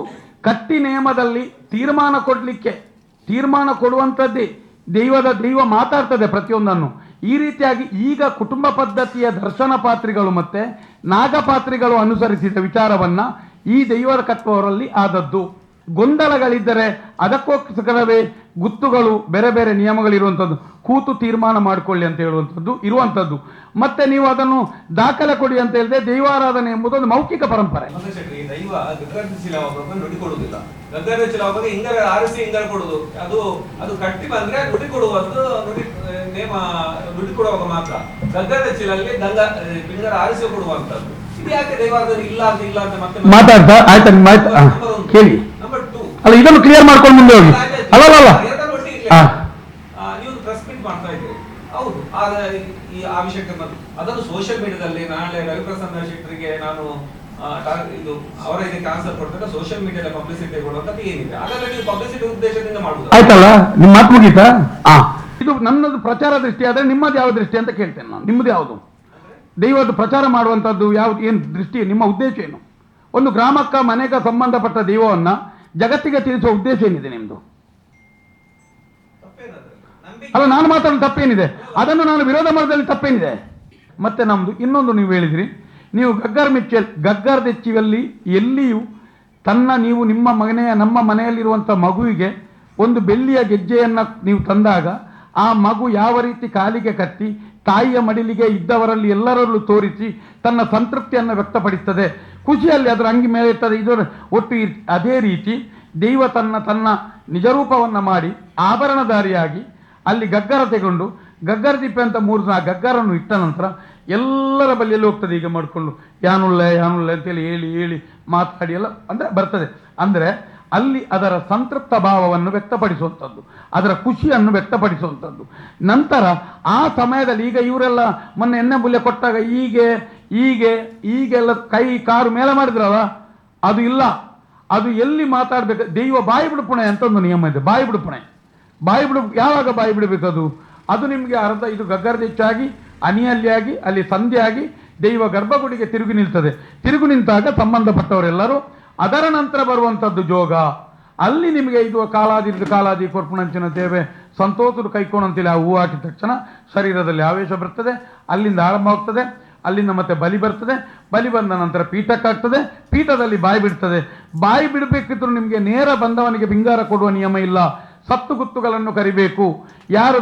ಕಟ್ಟಿ ನೇಮದಲ್ಲಿ ತೀರ್ಮಾನ ಕೊಡುವಂಥದ್ದೇ. ದೈವ ಮಾತಾಡ್ತದೆ ಪ್ರತಿಯೊಂದನ್ನು. ಈ ರೀತಿಯಾಗಿ ಈಗ ಕುಟುಂಬ ಪದ್ಧತಿಯ ದರ್ಶನ ಪಾತ್ರಿಗಳು ಮತ್ತೆ ನಾಗಪಾತ್ರಿಗಳು ಅನುಸರಿಸಿದ ವಿಚಾರವನ್ನ ಈ ದೈವದ ಕಟ್ಟುವವರಲ್ಲಿ ಆದದ್ದು. ಗೊಂದಲಗಳಿದ್ದರೆ ಅದಕ್ಕೋಸ್ಕರವೇ ಗುತ್ತುಗಳು, ಬೇರೆ ಬೇರೆ ನಿಯಮಗಳಿರುವಂಥದ್ದು, ಕೂತು ತೀರ್ಮಾನ ಮಾಡಿಕೊಳ್ಳಿ ಅಂತ ಹೇಳುವಂಥದ್ದು ಇರುವಂಥದ್ದು. ಮತ್ತೆ ನೀವು ಅದನ್ನು ದಾಖಲೆ ಕೊಡಿ ಅಂತ ಹೇಳಿದ್ರೆ ದೈವಾರಾಧನೆ ಎಂಬುದೊಂದು ಮೌಖಿಕ ಪರಂಪರೆ. ದೈವ ನುಡಿಕೊಡುವುದಿಲ್ಲ. ಹಿಂಗಾರ ಆರಿಸಿ ಹಿಂಗಾರ ಕೊಡುದು, ಅದು ಕಟ್ಟಿ ಬಂದ್ರೆ ನುಡಿ ಕೊಡುವಂತ ನೇಮ, ನುಡಿ ಕೊಡುವಾಗ ಮಾತ್ರ. ಗಗ್ಗದ ಚೀಲಲ್ಲಿ ಹಿಂಗಾರ ಆರಿಸಿ ಕೊಡುವಂತದ್ದು. ಇದು ಯಾಕೆ ದೈವಾರಾಧನೆ ಇಲ್ಲ ಅಂತ ಮತ್ತೆ ಮಾತಾಡ್ತಾ ಆಯ್ತಾ ಕೇಳಿ. ನಂಬರ್ 2, ಅಲ್ಲ ಇದನ್ನು ಕ್ಲಿಯರ್ ಮಾಡ್ಕೊಂಡು ಮುಂದೆ ಹೋಗಿ. ಅಲ್ಲ ನೀವು ಪ್ರೆಸ್ ಮೀಟ್ ಮಾಡ್ತಾ ಇದ್ದೀರಿ, ಹೌದು. ಆ ವಿಷಯಕ್ಕೆ ಅದನ್ನು ಸೋಷಿಯಲ್ ಮೀಡಿಯಾದಲ್ಲಿ ನಾಳೆ ರವಿಪ್ರಸನ್ನ ಶೆಟ್ಟರಿಗೆ ನಾನು ಇದು ಅವರ ಇದಕ್ಕೆ ಆನ್ಸರ್ ಕೊಡ್ತಾರೆ, ಸೋಷಿಯಲ್ ಮೀಡಿಯಾದ ಪಬ್ಲಿಸಿಟಿ ಕೊಡುವಂತದ್ದು ಏನಿದೆ, ಹಾಗಾದ್ರೆ ನೀವು ಪಬ್ಲಿಸಿಟಿ ಉದ್ದೇಶದಿಂದ ಮಾಡುದು ಆಯ್ತಲ್ಲ. ನಿಮ್ಮ ಮಾತು ಮುಗೀತಾ? ಇದು ನನ್ನದು ಪ್ರಚಾರ ದೃಷ್ಟಿ ಆದ್ರೆ ನಿಮ್ಮದು ಯಾವ ದೃಷ್ಟಿ ಅಂತ ಕೇಳ್ತೇನೆ ನಾನು. ನಿಮ್ಮದು ಯಾವುದು? ದೈವದ ಪ್ರಚಾರ ಮಾಡುವಂಥದ್ದು ಯಾವ್ದು, ಏನು ದೃಷ್ಟಿ, ನಿಮ್ಮ ಉದ್ದೇಶ ಏನು? ಒಂದು ಗ್ರಾಮಕ್ಕ ಮನೆಗೆ ಸಂಬಂಧಪಟ್ಟ ದೈವವನ್ನ ಜಗತ್ತಿಗೆ ತಿಳಿಸುವ ಉದ್ದೇಶ ಏನಿದೆ ನಿಮ್ದು? ಅಲ್ಲ, ನಾನು ಮಾತಾಡಲು ತಪ್ಪೇನಿದೆ? ಅದನ್ನು ನಾನು ವಿರೋಧ ಮಾಡೋದ್ರಲ್ಲಿ ತಪ್ಪೇನಿದೆ? ಮತ್ತೆ ನಮ್ದು ಇನ್ನೊಂದು ನೀವು ಹೇಳಿದ್ರಿ, ನೀವು ಗಗ್ಗರ್ದೆಚ್ಚಿಯಲ್ಲಿ ಎಲ್ಲಿಯೂ ನೀವು ನಮ್ಮ ಮನೆಯಲ್ಲಿರುವಂಥ ಮಗುವಿಗೆ ಒಂದು ಬೆಳ್ಳಿಯ ಗೆಜ್ಜೆಯನ್ನು ನೀವು ತಂದಾಗ ಆ ಮಗು ಯಾವ ರೀತಿ ಕಾಲಿಗೆ ಕಟ್ಟಿ ತಾಯಿಯ ಮಡಿಲಿಗೆ ಇದ್ದವರಲ್ಲಿ ಎಲ್ಲರಲ್ಲೂ ತೋರಿಸಿ ತನ್ನ ಸಂತೃಪ್ತಿಯನ್ನು ವ್ಯಕ್ತಪಡಿಸ್ತದೆ, ಖುಷಿಯಲ್ಲಿ ಅದರ ಅಂಗಿ ಮೇಲೆ ಇರ್ತದೆ, ಇದರ ಒಟ್ಟು ಅದೇ ರೀತಿ ದೈವ ತನ್ನ ನಿಜರೂಪವನ್ನು ಮಾಡಿ ಆಭರಣಧಾರಿಯಾಗಿ ಅಲ್ಲಿ ಗಗ್ಗರ ತೆಗೊಂಡು ಗಗ್ಗರ ದಿಪ್ಪೆ ಅಂತ 3-4 ಗಗ್ಗರನ್ನು ಇಟ್ಟ ನಂತರ ಎಲ್ಲರ ಬಳಿಯಲ್ಲಿ ಹೋಗ್ತದೆ. ಈಗ ಮಾಡಿಕೊಂಡು ಯಾನುಳ್ಳೆ ಅಂತೇಳಿ ಹೇಳಿ ಮಾತಾಡಿ ಎಲ್ಲ ಅಂದರೆ ಬರ್ತದೆ. ಅಂದರೆ ಅಲ್ಲಿ ಅದರ ಸಂತೃಪ್ತ ಭಾವವನ್ನು ವ್ಯಕ್ತಪಡಿಸುವಂಥದ್ದು, ಅದರ ಖುಷಿಯನ್ನು ವ್ಯಕ್ತಪಡಿಸುವಂಥದ್ದು. ನಂತರ ಆ ಸಮಯದಲ್ಲಿ ಈಗ ಇವರೆಲ್ಲ ಮೊನ್ನೆ ಎಣ್ಣೆ ಬುಲ್ಲೆ ಕೊಟ್ಟಾಗ ಈಗೆಲ್ಲ ಕೈ ಕಾರು ಮೇಲೆ ಮಾಡಿದ್ರಲ್ಲ, ಅದು ಇಲ್ಲ. ಅದು ಎಲ್ಲಿ ಮಾತಾಡಬೇಕು, ದೈವ ಬಾಯಿ ಬಿಡುಪುಣೆ ಅಂತ ಒಂದು ನಿಯಮ ಇದೆ. ಬಾಯಿ ಬಿಡುಪುಣೆ, ಯಾವಾಗ ಬಾಯಿ ಬಿಡಬೇಕು? ಅದು ನಿಮಗೆ ಇದು ಗಗ್ಗರದೆಚ್ಚಾಗಿ ಅನಿಯಲ್ಲಿಯಾಗಿ ಅಲ್ಲಿ ಸಂಧ್ಯೆಯಾಗಿ ದೈವ ಗರ್ಭಗುಡಿಗೆ ತಿರುಗಿ ನಿಲ್ತದೆ. ತಿರುಗಿ ನಿಂತಾಗ ಸಂಬಂಧಪಟ್ಟವರೆಲ್ಲರೂ ಅದರ ನಂತರ ಬರುವಂಥದ್ದು ಜೋಗ. ಅಲ್ಲಿ ನಿಮಗೆ ಇದು ಕಾಲಾದಿ ಕೊರ್ಪುಣಂಚಿನ ದೇವೆ ಸಂತೋಷದ ಕೈಕೋಣಂತೇಳಿ ಆ ಹೂ ಹಾಕಿದ ತಕ್ಷಣ ಶರೀರದಲ್ಲಿ ಆವೇಶ ಬರ್ತದೆ, ಅಲ್ಲಿಂದ ಆರಂಭವಾಗ್ತದೆ, ಅಲ್ಲಿಂದ ಮತ್ತೆ ಬಲಿ ಬರ್ತದೆ, ಬಲಿ ಬಂದ ನಂತರ ಪೀಠಕ್ಕಾಗ್ತದೆ, ಪೀಠದಲ್ಲಿ ಬಾಯಿ ಬಿಡ್ತದೆ. ಬಾಯಿ ಬಿಡಬೇಕಿದ್ರು ನಿಮಗೆ ನೇರ ಬಂದವನಿಗೆ ಬಿಂಗಾರ ಕೊಡುವ ನಿಯಮ ಇಲ್ಲ, ಸತ್ತು ಗುತ್ತುಗಳನ್ನು ಕರಿಬೇಕು. ಯಾರು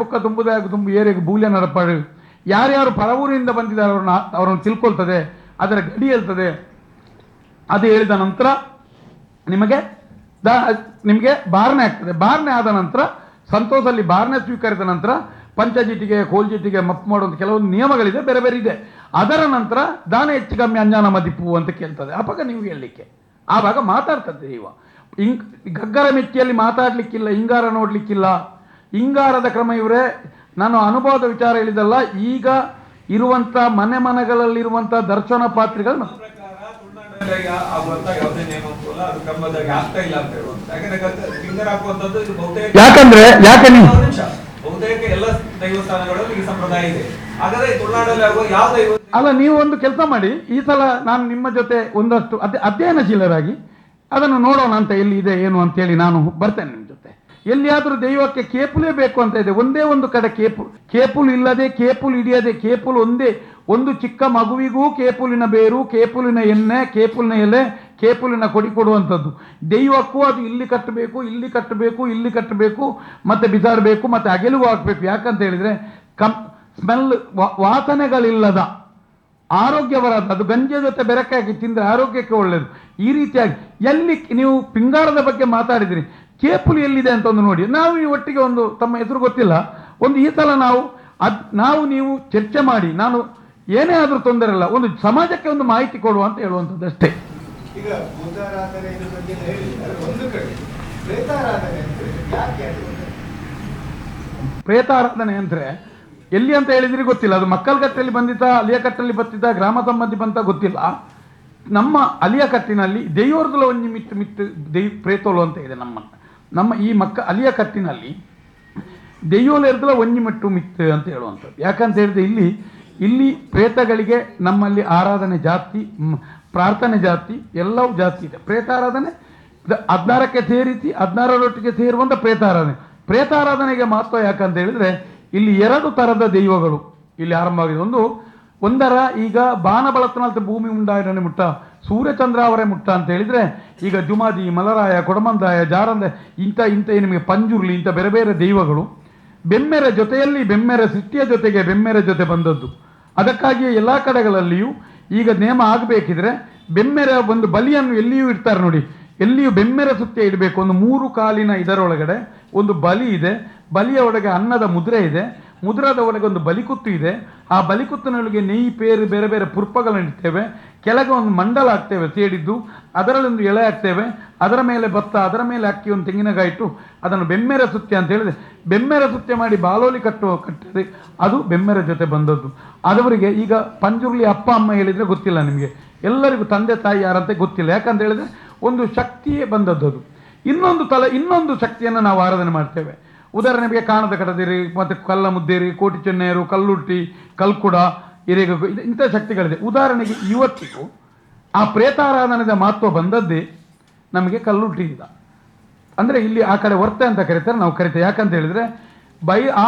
ಬುಕ್ಕ ತುಂಬುದಾಯ ತುಂಬು ಏರಿಗೆ ಬೂಲ್ಯ ನಡಪಾಡು, ಯಾರ್ಯಾರು ಪರವೂರಿನಿಂದ ಬಂದಿದ್ದಾರೆ ಅವರನ್ನು ತಿಳ್ಕೊಳ್ತದೆ, ಅದರ ಗಡಿ ಹೇಳ್ತದೆ. ಅದು ಹೇಳಿದ ನಂತರ ನಿಮಗೆ ಬಾರ್ನೆ ಆಗ್ತದೆ. ಬಾರ್ನೆ ಆದ ನಂತರ ಸಂತೋಷದಲ್ಲಿ ಬಾರ್ನೆ ಸ್ವೀಕರಿಸಿದ ನಂತರ ಪಂಚಜಿಟಿಗೆ ಕೋಲ್ಜಿಟಿಗೆ ಮಪ್ಪು ಮಾಡುವಂಥ ಕೆಲವೊಂದು ನಿಯಮಗಳಿದೆ, ಬೇರೆ ಬೇರೆ ಇದೆ. ಅದರ ನಂತರ ದಾನ ಹೆಚ್ಚು ಕಮ್ಮಿ ಅಂಜಾನ ಮದಿಪು ಅಂತ ಕೇಳ್ತದೆ. ಆವಾಗ ನೀವು ಹೇಳಲಿಕ್ಕೆ ಆವಾಗ ಮಾತಾಡ್ತದೆ ದೈವ. ಗಗ್ಗರ ಮೆಚ್ಚಿಯಲ್ಲಿ ಮಾತಾಡ್ಲಿಕ್ಕಿಲ್ಲ, ಹಿಂಗಾರ ನೋಡ್ಲಿಕ್ಕಿಲ್ಲ. ಹಿಂಗಾರದ ಕ್ರಮ ಇವರೇ ನಾನು ಅನುಭವದ ವಿಚಾರ ಹೇಳಿದಲ್ಲ. ಈಗ ಇರುವಂತ ಮನೆಗಳಲ್ಲಿರುವಂತಹ ದರ್ಶನ ಪಾತ್ರಿಗಳು ಯಾಕಂದ್ರೆ ಅಲ್ಲ, ನೀವು ಒಂದು ಕೆಲಸ ಮಾಡಿ, ಈ ಸಲ ನಾನು ನಿಮ್ಮ ಜೊತೆ ಒಂದಷ್ಟು ಅಧ್ಯಯನಶೀಲರಾಗಿ ಅದನ್ನು ನೋಡೋಣ ಅಂತ ಎಲ್ಲಿ ಇದೆ ಏನು ಅಂತೇಳಿ ನಾನು ಬರ್ತೇನೆ ನಿಮ್ಮ ಜೊತೆ. ಎಲ್ಲಿಯಾದರೂ ದೈವಕ್ಕೆ ಕೇಪುಲೇ ಬೇಕು ಅಂತ ಇದೆ. ಒಂದೇ ಒಂದು ಕಡೆ ಕೇಪುಲ್ ಇಲ್ಲದೆ, ಕೇಪುಲ್ ಹಿಡಿಯದೆ, ಕೇಪುಲ್ ಒಂದೇ ಒಂದು ಚಿಕ್ಕ ಮಗುವಿಗೂ ಕೇಪುಲಿನ ಬೇರು, ಕೇಪುಲಿನ ಎಣ್ಣೆ, ಕೇಪುಲಿನ ಎಲೆ, ಕೇಪುಲಿನ ಕೊಡಿ ಕೊಡುವಂಥದ್ದು. ದೈವಕ್ಕೂ ಅದು ಇಲ್ಲಿ ಕಟ್ಟಬೇಕು, ಇಲ್ಲಿ ಕಟ್ಟಬೇಕು, ಇಲ್ಲಿ ಕಟ್ಟಬೇಕು, ಮತ್ತೆ ಬಿಸಾಡಬೇಕು, ಮತ್ತೆ ಅಗೆಲುವು ಹಾಕಬೇಕು. ಯಾಕಂತ ಹೇಳಿದ್ರೆ ಸ್ಮೆಲ್, ವಾಸನೆಗಳಿಲ್ಲದ ಆರೋಗ್ಯವರಾದ, ಅದು ಗಂಜಿ ಜೊತೆ ಬೆರಕೆ ಹಾಕಿ ತಿಂದರೆ ಆರೋಗ್ಯಕ್ಕೆ ಒಳ್ಳೆಯದು. ಈ ರೀತಿಯಾಗಿ ಎಲ್ಲಿ ನೀವು ಪಿಂಗಾರದ ಬಗ್ಗೆ ಮಾತಾಡಿದ್ರಿ, ಕೇಪುಲಿ ಎಲ್ಲಿದೆ ಅಂತ ಒಂದು ನೋಡಿ. ನಾವು ಈ ಒಟ್ಟಿಗೆ ಒಂದು, ತಮ್ಮ ಹೆಸರು ಗೊತ್ತಿಲ್ಲ, ಒಂದು ಈ ಸಲ ನಾವು ನೀವು ಚರ್ಚೆ ಮಾಡಿ, ನಾನು ಏನೇ ಆದರೂ ತೊಂದರೆ ಇಲ್ಲ, ಒಂದು ಸಮಾಜಕ್ಕೆ ಒಂದು ಮಾಹಿತಿ ಕೊಡುವ ಅಂತ ಹೇಳುವಂಥದ್ದು ಅಷ್ಟೇ. ಈಗ ಭೂತಾರಾಧನೆ ಬಗ್ಗೆ ಹೇಳಿದ್ದಾರೆ, ಒಂದು ಕಡೆ ಪ್ರೇತಾರಾಧನೆ ಅಂದ್ರೆ ಯಾಕೆ ಅದು? ಪ್ರೇತಾರಾಧನೆ ಅಂದರೆ ಎಲ್ಲಿ ಅಂತ ಹೇಳಿದ್ರಿ ಗೊತ್ತಿಲ್ಲ. ಅದು ಮಕ್ಕಳಗಟ್ಟಲ್ಲಿ ಬಂದಿದ್ದ, ಅಲಿಯಕಟ್ಟಲ್ಲಿ ಬತ್ತಿದ್ದ, ಗ್ರಾಮ ಸಂಬಂಧಿ ಬಂತ ಗೊತ್ತಿಲ್ಲ. ನಮ್ಮ ಅಲಿಯಕಟ್ಟಿನಲ್ಲಿ ದೈವರ್ಗಲ ಒಂಜಿ ಮಿತ್ತು ಪ್ರೇತೋಲು ಅಂತ ಇದೆ. ನಮ್ಮ ಈ ಅಲಿಯಕಟ್ಟಿನಲ್ಲಿ ದೆಯ್ಯೋಲು ಎರ್ದಲ ಒಂಜಿ ಮೆಟ್ಟು ಮಿತ್ತು ಅಂತ ಹೇಳುವಂಥದ್ದು. ಯಾಕಂತ ಹೇಳಿದ್ರೆ ಇಲ್ಲಿ ಪ್ರೇತಗಳಿಗೆ ನಮ್ಮಲ್ಲಿ ಆರಾಧನೆ ಜಾಸ್ತಿ, ಪ್ರಾರ್ಥನೆ ಜಾಸ್ತಿ, ಎಲ್ಲವೂ ಜಾಸ್ತಿ ಇದೆ. ಪ್ರೇತಾರಾಧನೆ 16ಕ್ಕೆ ಸೇರಿಸಿ 16ರೊಟ್ಟಿಗೆ ಸೇರುವಂಥ ಪ್ರೇತಾರಾಧನೆಗೆ ಮಹತ್ವ ಯಾಕಂತ ಹೇಳಿದ್ರೆ ಇಲ್ಲಿ 2 ಥರದ ದೈವಗಳು ಇಲ್ಲಿ ಆರಂಭ ಆಗಿದೆ. ಒಂದರ ಈಗ ಬಾಣಬಳತನಾಲ್ತ ಭೂಮಿ ಉಂಡಾಯನೆ ಮುಟ್ಟ, ಸೂರ್ಯಚಂದ್ರ ಅವರೇ ಮುಟ್ಟ ಅಂತ ಹೇಳಿದ್ರೆ, ಈಗ ಜುಮಾದಿ, ಮಲರಾಯ, ಕೊಡಮಂದಾಯ, ಜಾರಂದ, ಇಂಥ ನಿಮಗೆ ಪಂಜುರ್ಲಿ, ಇಂಥ ಬೇರೆ ಬೇರೆ ದೈವಗಳು ಬೆಮ್ಮೆರ ಜೊತೆಯಲ್ಲಿ, ಬೆಮ್ಮೆರ ಸೃಷ್ಟಿಯ ಜೊತೆಗೆ ಬೆಮ್ಮೆರ ಜೊತೆ ಬಂದದ್ದು. ಅದಕ್ಕಾಗಿಯೇ ಎಲ್ಲ ಕಡೆಗಳಲ್ಲಿಯೂ ಈಗ ನೇಮ ಆಗಬೇಕಿದ್ರೆ ಬೆಮ್ಮೆರ ಒಂದು ಬಲಿಯನ್ನು ಎಲ್ಲಿಯೂ ಇಡ್ತಾರೆ ನೋಡಿ, ಎಲ್ಲಿಯೂ ಬೆಮ್ಮೆರ ಸುತ್ತ ಇಡಬೇಕು. ಒಂದು 3 ಕಾಲಿನ ಇದರೊಳಗಡೆ ಒಂದು ಬಲಿ ಇದೆ, ಬಲಿಯ ಒಳಗೆ ಅನ್ನದ ಮುದ್ರೆ ಇದೆ, ಮುದ್ರದ ಒಳಗೆ ಒಂದು ಬಲಿಕುತ್ತು ಇದೆ. ಆ ಬಲಿಕುತ್ತಿನೊಳಗೆ ನೆಯ್ಯಿ, ಪೇರು, ಬೇರೆ ಬೇರೆ ಪುರ್ಪಗಳನ್ನು ಇಡ್ತೇವೆ. ಕೆಳಗೆ ಒಂದು ಮಂಡಲ ಹಾಕ್ತೇವೆ ಸೇಡಿದ್ದು, ಅದರಲ್ಲಿ ಒಂದು ಎಳೆ ಹಾಕ್ತೇವೆ, ಅದರ ಮೇಲೆ ಭತ್ತ, ಅದರ ಮೇಲೆ ಅಕ್ಕಿ, ಒಂದು ತೆಂಗಿನಕಾಯಿ ಇಟ್ಟು ಅದನ್ನು ಬೆಮ್ಮೆರ ಸುತ್ತೆ ಅಂತ ಹೇಳಿದ್ರೆ, ಬೆಮ್ಮೆರ ಸುತ್ತೆ ಮಾಡಿ ಬಾಲೋಲಿ ಕಟ್ಟಿದೆ, ಅದು ಬೆಮ್ಮೆರ ಜೊತೆ ಬಂದದ್ದು. ಅದವರಿಗೆ ಈಗ ಪಂಜುರ್ಲಿ ಅಪ್ಪ ಅಮ್ಮ ಹೇಳಿದರೆ ಗೊತ್ತಿಲ್ಲ ನಿಮಗೆ, ಎಲ್ಲರಿಗೂ ತಂದೆ ತಾಯಿ ಯಾರಂತೆ ಗೊತ್ತಿಲ್ಲ. ಯಾಕಂತ ಹೇಳಿದ್ರೆ ಒಂದು ಶಕ್ತಿಯೇ ಬಂದದ್ದು ಅದು. ಇನ್ನೊಂದು ಶಕ್ತಿಯನ್ನು ನಾವು ಆರಾಧನೆ ಮಾಡ್ತೇವೆ. ಉದಾಹರಣೆಗೆ ಕಾಣದ ಕಡದಿರಿ, ಮತ್ತು ಕಲ್ಲ ಮುದ್ದೇರಿ, ಕೋಟಿ ಚೆನ್ನೆಯರು, ಕಲ್ಲುಟ್ಟಿ, ಕಲ್ಕುಡ, ಹಿರೇಗ, ಇಂಥ ಶಕ್ತಿಗಳಿದೆ. ಉದಾಹರಣೆಗೆ ಇವತ್ತಿಗೂ ಆ ಪ್ರೇತಾರಾಧನೆಯ ಮಹತ್ವ ಬಂದದ್ದೇ ನಮಗೆ ಕಲ್ಲುಟ್ಟಿಯಿಂದ. ಅಂದರೆ ಇಲ್ಲಿ ಆ ಕಡೆ ವರ್ತೆ ಅಂತ ಕರೀತಾರೆ, ನಾವು ಕರಿತೇವೆ. ಯಾಕಂತ ಹೇಳಿದ್ರೆ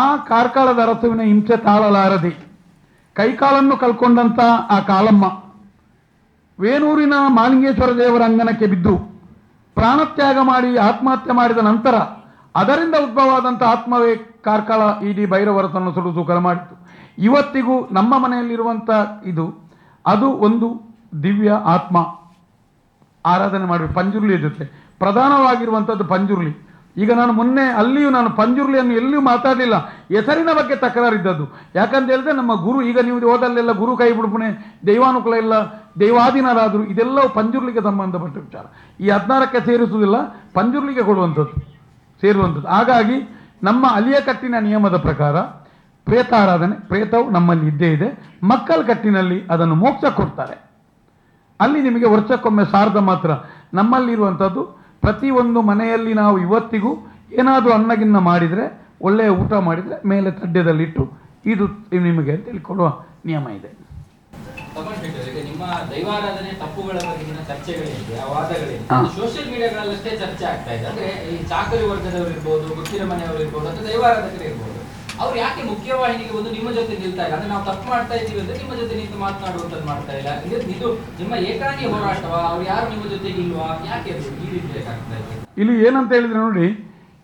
ಆ ಕಾರ್ಕಳದ ಅರಸುವಿನ ಹಿಂಸೆ ತಾಳಲಾರದೆ ಕೈಕಾಲನ್ನು ಕಳ್ಕೊಂಡಂಥ ಆ ಕಾಲಮ್ಮ ವೇಣೂರಿನ ಮಾಲಿಂಗೇಶ್ವರ ದೇವರ ಅಂಗನಕ್ಕೆ ಬಿದ್ದು ಪ್ರಾಣತ್ಯಾಗ ಮಾಡಿ ಆತ್ಮಹತ್ಯೆ ಮಾಡಿದ ನಂತರ ಅದರಿಂದ ಉದ್ಭವವಾದಂಥ ಆತ್ಮವೇ ಕಾರ್ಕಳ ಇಡೀ ಭೈರವರತನ್ನು ಸುಡುವುದು ಕಲ ಮಾಡಿತು. ಇವತ್ತಿಗೂ ನಮ್ಮ ಮನೆಯಲ್ಲಿರುವಂಥ ಅದು ಒಂದು ದಿವ್ಯ ಆತ್ಮ ಆರಾಧನೆ ಮಾಡಬೇಕು. ಪಂಜುರ್ಲಿಯ ಜೊತೆ ಪ್ರಧಾನವಾಗಿರುವಂಥದ್ದು ಪಂಜುರ್ಲಿ. ಈಗ ಅಲ್ಲಿಯೂ ನಾನು ಪಂಜುರ್ಲಿಯನ್ನು ಎಲ್ಲಿಯೂ ಮಾತಾಡಲಿಲ್ಲ, ಹೆಸರಿನ ಬಗ್ಗೆ ತಕರಾರಿದ್ದದ್ದು. ಯಾಕಂತ ಹೇಳಿದ್ರೆ ನಮ್ಮ ಗುರು, ಈಗ ನೀವು ಹೋದಲ್ಲೆಲ್ಲ ಗುರು ಕೈ ಬಿಡ್ಪುಣೆ, ದೈವಾನುಕೂಲ ಇಲ್ಲ, ದೈವಾಧೀನರಾದರು, ಇದೆಲ್ಲವೂ ಪಂಜುರ್ಲಿಗೆ ಸಂಬಂಧಪಟ್ಟ ವಿಚಾರ. ಈ 16ಕ್ಕೆ ಸೇರಿಸುವುದಿಲ್ಲ, ಪಂಜುರ್ಲಿಗೆ ಸೇರುವಂಥದ್ದು. ಹಾಗಾಗಿ ನಮ್ಮ ಅಲಿಯಕಟ್ಟಿನ ನಿಯಮದ ಪ್ರಕಾರ ಪ್ರೇತಾವು ನಮ್ಮಲ್ಲಿ ಇದ್ದೇ ಇದೆ. ಮಕ್ಕಳ ಕಟ್ಟಿನಲ್ಲಿ ಅದನ್ನು ಮೋಕ್ಷ ಕೊಡ್ತಾರೆ. ಅಲ್ಲಿ ನಿಮಗೆ ವರ್ಷಕ್ಕೊಮ್ಮೆ ಸಾರ್ಧ ಮಾತ್ರ. ನಮ್ಮಲ್ಲಿರುವಂಥದ್ದು ಪ್ರತಿಯೊಂದು ಮನೆಯಲ್ಲಿ ನಾವು ಇವತ್ತಿಗೂ ಏನಾದರೂ ಅನ್ನಗಿನ್ನ ಮಾಡಿದರೆ, ಒಳ್ಳೆಯ ಊಟ ಮಾಡಿದರೆ ಮೇಲೆ ತಡ್ಯದಲ್ಲಿಟ್ಟು ಇದು ನಿಮಗೆ ಅಂತ ಹೇಳಿಕೊಡುವ ನಿಯಮ ಇದೆ. ನಿಮ್ಮ ದೈವಾರಾಧನೆ ತಪ್ಪುಗಳ ಬಗೆಗಿನ ಚರ್ಚೆಗಳಿದೆ, ಆ ವಾದಗಳಿದೆ, ಸೋಷಿಯಲ್ ಮೀಡಿಯಾಗಳಲ್ಲಷ್ಟೇ ಚರ್ಚೆ ಆಗ್ತಾ ಇದೆ. ಅಂದ್ರೆ ಈ ಚಾಕರಿ ವರ್ಗದವರು ಇರ್ಬೋದು, ಗೊತ್ತಿನ ಮನೆಯವರು ಇರ್ಬೋದು, ಅಥವಾ ದೈವಾರಾಧಕರು ಇರ್ಬೋದು, ಅವ್ರು ಯಾಕೆ ಮುಖ್ಯವಾಹಿನಿಗೆ ಒಂದು ನಿಮ್ಮ ಜೊತೆ ನಿಲ್ತಾ ಇಲ್ಲ? ಅಂದ್ರೆ ನಾವು ತಪ್ಪು ಮಾಡ್ತಾ ಇದ್ದೀವಿ ಅಂದ್ರೆ ನಿಮ್ಮ ಜೊತೆ ನಿಂತು ಮಾತನಾಡುವಂಥದ್ದು ಮಾಡ್ತಾ ಇಲ್ಲ. ಇದು ನಿಮ್ಮ ಏಕಾಂಗಿ ಹೋರಾಟವಾ? ಅವ್ರು ಯಾರು ನಿಮ್ಮ ಜೊತೆಗೆ ಇಲ್ವಾ? ಯಾಕೆ ಅದು ಈ ರೀತಿ ಆಗ್ತಾ ಇದೆ? ಇಲ್ಲಿ ಏನಂತ ಹೇಳಿದ್ರೆ ನೋಡಿ,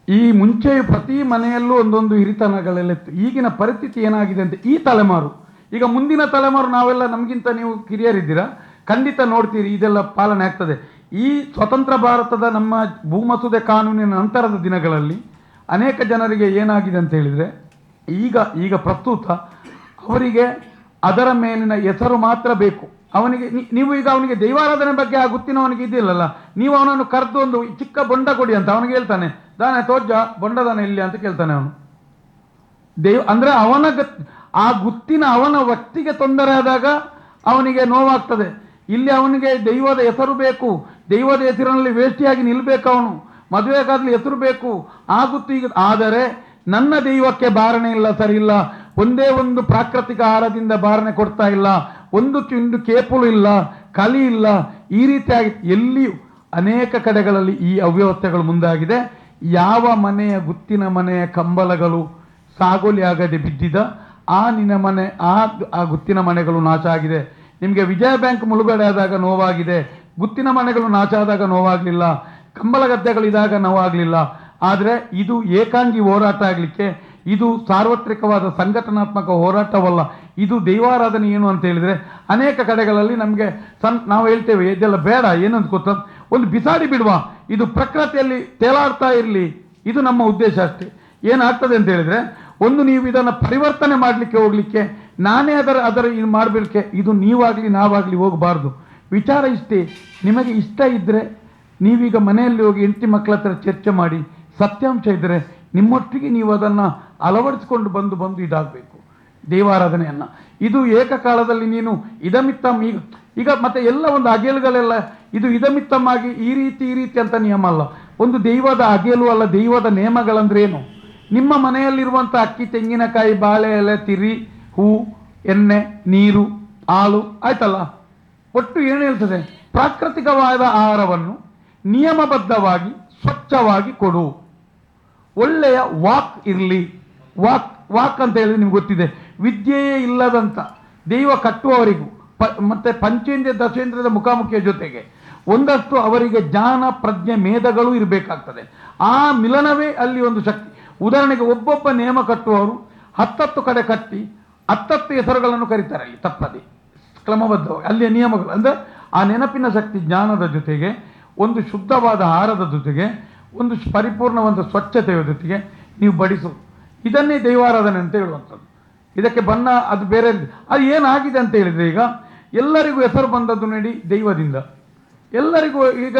ಈ ಮುಂಚೆ ಪ್ರತಿ ಮನೆಯಲ್ಲೂ ಒಂದೊಂದು ಹಿರಿತನಗಳೆಲ್ಲಿತ್ತು. ಈಗಿನ ಪರಿಸ್ಥಿತಿ ಏನಾಗಿದೆ ಅಂತ ಈ ತಲೆಮಾರು, ಈಗ ಮುಂದಿನ ತಲೆಮಾರು, ನಾವೆಲ್ಲ ನಮಗಿಂತ ನೀವು ಕಿರಿಯರಿದ್ದೀರಾ, ಖಂಡಿತ ನೋಡ್ತೀರಿ ಇದೆಲ್ಲ ಪಾಲನೆ ಆಗ್ತದೆ. ಈ ಸ್ವತಂತ್ರ ಭಾರತದ ನಮ್ಮ ಭೂಮಸೂದೆ ಕಾನೂನಿನ ನಂತರದ ದಿನಗಳಲ್ಲಿ ಅನೇಕ ಜನರಿಗೆ ಏನಾಗಿದೆ ಅಂತ ಹೇಳಿದರೆ, ಈಗ ಪ್ರಸ್ತುತ ಅವರಿಗೆ ಅದರ ಮೇಲಿನ ಹೆಸರು ಮಾತ್ರ ಬೇಕು. ನೀವು ಈಗ ಅವನಿಗೆ ದೈವಾರಾಧನೆ ಬಗ್ಗೆ ಆ ಗೊತ್ತಿನವನಿಗೆ ಇದೆಯಲ್ಲ, ನೀವು ಅವನನ್ನು ಕರೆದು ಒಂದು ಚಿಕ್ಕ ಬೊಂಡ ಕೊಡಿ ಅಂತ ಅವನಿಗೆ ಹೇಳ್ತಾನೆ, ದಾನೆ ತೋಜ ಬೊಂಡದಾನೆ ಇಲ್ಲಿ ಅಂತ ಕೇಳ್ತಾನೆ ಅವನು. ಅಂದರೆ ಆ ಗುತ್ತಿನ ಅವನ ವ್ಯಕ್ತಿಗೆ ತೊಂದರೆ ಆದಾಗ ಅವನಿಗೆ ನೋವಾಗ್ತದೆ. ಇಲ್ಲಿ ಅವನಿಗೆ ದೈವದ ಹೆಸರು ಬೇಕು, ದೈವದ ಹೆಸರಿನಲ್ಲಿ ವೇಷ್ಟಿಯಾಗಿ ನಿಲ್ಬೇಕು, ಅವನು ಮದುವೆಗಾದ್ಲಿ ಹೆಸರು ಬೇಕು, ಆ ಗುತ್ತು ಈಗ. ಆದರೆ ನನ್ನ ದೈವಕ್ಕೆ ಬಾರಣೆ ಇಲ್ಲ, ಸರಿ ಇಲ್ಲ, ಒಂದೇ ಒಂದು ಪ್ರಾಕೃತಿಕ ಆಹಾರದಿಂದ ಬಾರಣೆ ಕೊಡ್ತಾ ಇಲ್ಲ, ಒಂದು ಕೇಪುಲು ಇಲ್ಲ, ಕಲಿ ಇಲ್ಲ, ಈ ರೀತಿಯಾಗಿ ಎಲ್ಲಿಯೂ ಅನೇಕ ಕಡೆಗಳಲ್ಲಿ ಈ ಅವ್ಯವಸ್ಥೆಗಳು ಮುಂದಾಗಿದೆ. ಯಾವ ಮನೆಯ ಗುತ್ತಿನ ಮನೆಯ ಕಂಬಳಗಳು ಸಾಗೋಲಿ ಆಗದೆ ಬಿದ್ದಿದ ಆ ನಿನ್ನ ಮನೆ ಆ ಗುತ್ತಿನ ಮನೆಗಳು ನಾಶ ಆಗಿದೆ. ನಿಮಗೆ ವಿಜಯ ಬ್ಯಾಂಕ್ ಮುಳುಗಡೆ ಆದಾಗ ನೋವಾಗಿದೆ, ಗುತ್ತಿನ ಮನೆಗಳು ನಾಶ ಆದಾಗ ನೋವಾಗಲಿಲ್ಲ, ಕಂಬಳ ಗದ್ದೆಗಳಿದಾಗ ನೋವಾಗಲಿಲ್ಲ. ಆದರೆ ಇದು ಏಕಾಂಗಿ ಹೋರಾಟ ಆಗಲಿಕ್ಕೆ, ಇದು ಸಾರ್ವತ್ರಿಕವಾದ ಸಂಘಟನಾತ್ಮಕ ಹೋರಾಟವಲ್ಲ. ಇದು ದೈವಾರಾಧನೆ ಏನು ಅಂತ ಹೇಳಿದರೆ, ಅನೇಕ ಕಡೆಗಳಲ್ಲಿ ನಮಗೆ ನಾವು ಹೇಳ್ತೇವೆ ಇದೆಲ್ಲ ಬೇಡ, ಏನಂತ ಗೊತ್ತಾ, ಒಂದು ಬಿಸಾಡಿ ಬಿಡುವ, ಇದು ಪ್ರಕೃತಿಯಲ್ಲಿ ತೇಲಾಡ್ತಾ ಇರಲಿ, ಇದು ನಮ್ಮ ಉದ್ದೇಶ ಅಷ್ಟೇ. ಏನಾಗ್ತದೆ ಅಂತ ಹೇಳಿದರೆ, ಒಂದು ನೀವು ಇದನ್ನು ಪರಿವರ್ತನೆ ಮಾಡಲಿಕ್ಕೆ ಹೋಗಲಿಕ್ಕೆ, ನಾನೇ ಅದರ ಇದು ಮಾಡಲಿಕ್ಕೆ, ಇದು ನೀವಾಗಲಿ ನಾವಾಗಲಿ ಹೋಗಬಾರ್ದು. ವಿಚಾರ ಇಷ್ಟೇ, ನಿಮಗೆ ಇಷ್ಟ ಇದ್ದರೆ ನೀವೀಗ ಮನೆಯಲ್ಲಿ ಹೋಗಿ ಹೆಂಡತಿ ಮಕ್ಕಳ ಹತ್ರ ಚರ್ಚೆ ಮಾಡಿ, ಸತ್ಯಾಂಶ ಇದ್ದರೆ ನಿಮ್ಮೊಟ್ಟಿಗೆ ನೀವು ಅದನ್ನು ಅಳವಡಿಸಿಕೊಂಡು ಬಂದು ಇದಾಗಬೇಕು ದೇವಾರಾಧನೆಯನ್ನು. ಇದು ಏಕಕಾಲದಲ್ಲಿ ನೀನು ಇದಮಿತ್ತಮ್ ಈಗ ಮತ್ತೆ ಎಲ್ಲ ಒಂದು ಅಗೆಲುಗಳೆಲ್ಲ ಇದು ಇದಮಿತ್ತಮ್ಮಾಗಿ ಈ ರೀತಿ ಅಂತ ನಿಯಮ ಅಲ್ಲ. ಒಂದು ದೈವದ ಅಗೆಲು ಅಲ್ಲ, ದೈವದ ನೇಮಗಳಂದ್ರೆ ಏನು? ನಿಮ್ಮ ಮನೆಯಲ್ಲಿರುವಂಥ ಅಕ್ಕಿ, ತೆಂಗಿನಕಾಯಿ, ಬಾಳೆ ಎಲೆ, ತಿರಿ, ಹೂ, ಎಣ್ಣೆ, ನೀರು, ಹಾಲು ಆಯ್ತಲ್ಲ, ಒಟ್ಟು ಏನು ಹೇಳ್ತದೆ, ಪ್ರಾಕೃತಿಕವಾದ ಆಹಾರವನ್ನು ನಿಯಮಬದ್ಧವಾಗಿ ಸ್ವಚ್ಛವಾಗಿ ಕೊಡು. ಒಳ್ಳೆಯ ವಾಕ್ ಇರಲಿ. ವಾಕ್ ಅಂತ ಹೇಳಿದ್ರೆ ನಿಮ್ಗೆ ಗೊತ್ತಿದೆ, ವಿದ್ಯೆಯೇ ಇಲ್ಲದಂಥ ದೈವ ಕಟ್ಟುವವರಿಗೂ ಮತ್ತೆ ಪಂಚೇಂದ್ರಿಯ ದಶೇಂದ್ರಿಯದ ಮುಖಾಮುಖಿಯ ಜೊತೆಗೆ ಒಂದಷ್ಟು ಅವರಿಗೆ ಜ್ಞಾನ, ಪ್ರಜ್ಞೆ, ಮೇಧಗಳು ಇರಬೇಕಾಗ್ತದೆ. ಆ ಮಿಲನವೇ ಅಲ್ಲಿ ಒಂದು ಶಕ್ತಿ. ಉದಾಹರಣೆಗೆ ಒಬ್ಬೊಬ್ಬ ನೇಮ ಕಟ್ಟುವವರು 10 ಕಡೆ ಕಟ್ಟಿ 10 ಹೆಸರುಗಳನ್ನು ಕರೀತಾರೆ ಅಲ್ಲಿ ತಪ್ಪದೆ ಕ್ರಮಬದ್ಧವಾಗಿ. ಅಲ್ಲಿಯ ನಿಯಮಗಳು ಅಂದರೆ ಆ ನೆನಪಿನ ಶಕ್ತಿ, ಜ್ಞಾನದ ಜೊತೆಗೆ ಒಂದು ಶುದ್ಧವಾದ ಆಹಾರದ ಜೊತೆಗೆ ಒಂದು ಪರಿಪೂರ್ಣ ಒಂದು ಸ್ವಚ್ಛತೆಯ ಜೊತೆಗೆ ನೀವು ಬಡಿಸು. ಇದನ್ನೇ ದೈವಾರಾಧನೆ ಅಂತ ಹೇಳುವಂಥದ್ದು. ಇದಕ್ಕೆ ಬಣ್ಣ ಅದು ಬೇರೆ. ಅದು ಏನಾಗಿದೆ ಅಂತ ಹೇಳಿದರೆ, ಈಗ ಎಲ್ಲರಿಗೂ ಹೆಸರು ಬಂದದ್ದು ನೋಡಿ ದೈವದಿಂದ. ಎಲ್ಲರಿಗೂ ಈಗ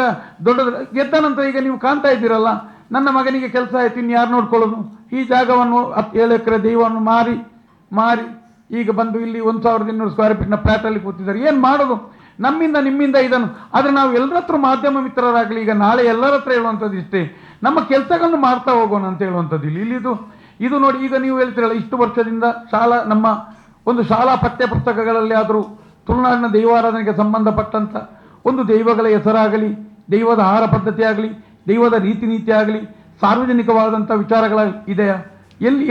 ಗೆದ್ದ ನಂತರ ಈಗ ನೀವು ಕಾಣ್ತಾ ಇದ್ದೀರಲ್ಲ, ನನ್ನ ಮಗನಿಗೆ ಕೆಲಸ ಆಯ್ತು, ಇನ್ನು ಯಾರು ನೋಡ್ಕೊಳ್ಳೋದು? ಈ ಜಾಗವನ್ನು 7 ಎಕರೆ ದೈವವನ್ನು ಮಾರಿ ಈಗ ಬಂದು ಇಲ್ಲಿ 1200 ಸ್ಕ್ವೇರ್ ಫೀಟ್ನ ಫ್ಲ್ಯಾಟಲ್ಲಿ ಕೂತಿದ್ದಾರೆ. ಏನು ಮಾಡೋದು? ನಮ್ಮಿಂದ ನಿಮ್ಮಿಂದ ಇದನ್ನು. ಆದರೆ ನಾವು ಎಲ್ಲರ ಹತ್ರ ಮಾಧ್ಯಮ ಮಿತ್ರರಾಗಲಿ, ಈಗ ನಾಳೆ ಎಲ್ಲರ ಹತ್ರ ಹೇಳುವಂಥದ್ದು ಇಷ್ಟೇ, ನಮ್ಮ ಕೆಲಸಗಳನ್ನು ಮಾಡ್ತಾ ಹೋಗೋಣ ಅಂತ ಹೇಳುವಂಥದ್ದು ಇದು ನೋಡಿ. ಈಗ ನೀವು ಹೇಳ್ತೀರಲ್ಲ, ಇಷ್ಟು ವರ್ಷದಿಂದ ನಮ್ಮ ಒಂದು ಶಾಲಾ ಪಠ್ಯ ಪುಸ್ತಕಗಳಲ್ಲಿ ಆದರೂ ತುಳುನಾಡಿನ ದೈವಾರಾಧನೆಗೆ ಸಂಬಂಧಪಟ್ಟಂಥ ಒಂದು ದೈವಗಳ ಹೆಸರಾಗಲಿ, ದೈವದ ಆಹಾರ ಪದ್ಧತಿ ಆಗಲಿ, ದೈವದ ರೀತಿ ನೀತಿ ಆಗಲಿ, ಸಾರ್ವಜನಿಕವಾದಂಥ ವಿಚಾರಗಳ ಇದೆಯಾ?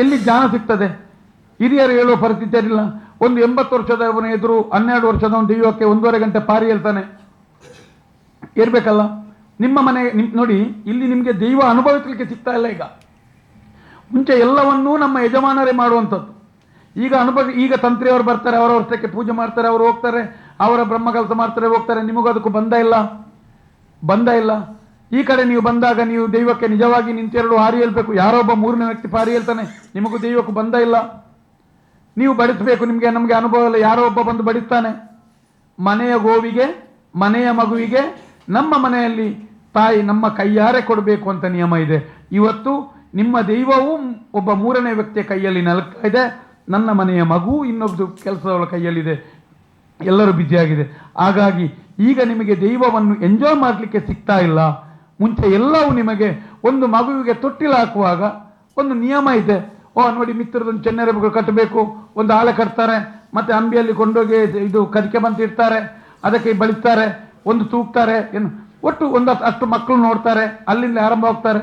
ಎಲ್ಲಿ ಜ್ಞಾನ ಸಿಗ್ತದೆ? ಹಿರಿಯರು ಹೇಳುವ ಪರಿಸ್ಥಿತಿ ಇರಲಿಲ್ಲ. ಒಂದು 80 ವರ್ಷದವನ ಎದುರು 12 ವರ್ಷದವನು ದೈವಕ್ಕೆ 1.5 ಗಂಟೆ ಪಾರಿ ಹೇಳ್ತಾನೆ, ಇರಬೇಕಲ್ಲ. ನಿಮ್ಮ ಮನೆ ನೋಡಿ, ಇಲ್ಲಿ ನಿಮಗೆ ದೈವ ಅನುಭವಿಸಲಿಕ್ಕೆ ಸಿಗ್ತಾ ಇಲ್ಲ. ಈಗ ಮುಂಚೆ ಎಲ್ಲವನ್ನೂ ನಮ್ಮ ಯಜಮಾನರೇ ಮಾಡುವಂಥದ್ದು. ಈಗ ತಂತ್ರಿಯವರು ಬರ್ತಾರೆ, ಅವರ ವರ್ಷಕ್ಕೆ ಪೂಜೆ ಮಾಡ್ತಾರೆ, ಅವರು ಹೋಗ್ತಾರೆ, ಅವರ ಬ್ರಹ್ಮ ಕೆಲಸ ಮಾಡ್ತಾರೆ, ಹೋಗ್ತಾರೆ. ನಿಮಗೂ ಅದಕ್ಕೂ ಬಂದ ಇಲ್ಲ. ಈ ಕಡೆ ನೀವು ಬಂದಾಗ ನೀವು ದೈವಕ್ಕೆ ನಿಜವಾಗಿ ನಿಂತೆರಡು ಹಾರಿ ಹೇಳ್ಬೇಕು. ಯಾರೊಬ್ಬ 3ನೇ ವ್ಯಕ್ತಿ ಪಾರಿ ಹೇಳ್ತಾನೆ, ನಿಮಗೂ ದೈವಕ್ಕೂ ಬಂದ ಇಲ್ಲ. ನೀವು ಬಡಿಸಬೇಕು, ನಮಗೆ ಅನುಭವ ಇಲ್ಲ. ಯಾರೋ ಒಬ್ಬ ಬಂದು ಬಡಿಸ್ತಾನೆ. ಮನೆಯ ಗೋವಿಗೆ, ಮನೆಯ ಮಗುವಿಗೆ ನಮ್ಮ ಮನೆಯಲ್ಲಿ ತಾಯಿ ನಮ್ಮ ಕೈಯಾರೆ ಕೊಡಬೇಕು ಅಂತ ನಿಯಮ ಇದೆ. ಇವತ್ತು ನಿಮ್ಮ ದೈವವು ಒಬ್ಬ 3ನೇ ವ್ಯಕ್ತಿಯ ಕೈಯಲ್ಲಿ ನಲಗ್ತಾ ಇದೆ. ನನ್ನ ಮನೆಯ ಮಗು ಇನ್ನೊಬ್ಬ ಕೆಲಸದವಳ ಕೈಯಲ್ಲಿದೆ. ಎಲ್ಲರೂ ಬ್ಯುಸಿಯಾಗಿದೆ. ಹಾಗಾಗಿ ಈಗ ನಿಮಗೆ ದೈವವನ್ನು ಎಂಜಾಯ್ ಮಾಡಲಿಕ್ಕೆ ಸಿಗ್ತಾ ಇಲ್ಲ. ಮುಂಚೆ ಎಲ್ಲವೂ ನಿಮಗೆ ಒಂದು ಮಗುವಿಗೆ ತೊಟ್ಟಿಲು ಹಾಕುವಾಗ ಒಂದು ನಿಯಮ ಇದೆ. ನೋಡಿ, ಮಿತ್ರದೊಂದು ಚೆನ್ನೆರೆಗಳು ಕಟ್ಟಬೇಕು, ಒಂದು ಆಳೆ ಕಟ್ತಾರೆ, ಮತ್ತೆ ಅಂಬಿಯಲ್ಲಿ ಕೊಂಡೋಗಿ ಇದು ಕದಿಕೆ ಬಂತು ಇಡ್ತಾರೆ, ಅದಕ್ಕೆ ಬಳಿಸ್ತಾರೆ, ಒಂದು ತೂಗ್ತಾರೆ, ಒಟ್ಟು ಅಷ್ಟು ಮಕ್ಕಳು ನೋಡ್ತಾರೆ, ಅಲ್ಲಿಂದ ಆರಂಭ ಹೋಗ್ತಾರೆ.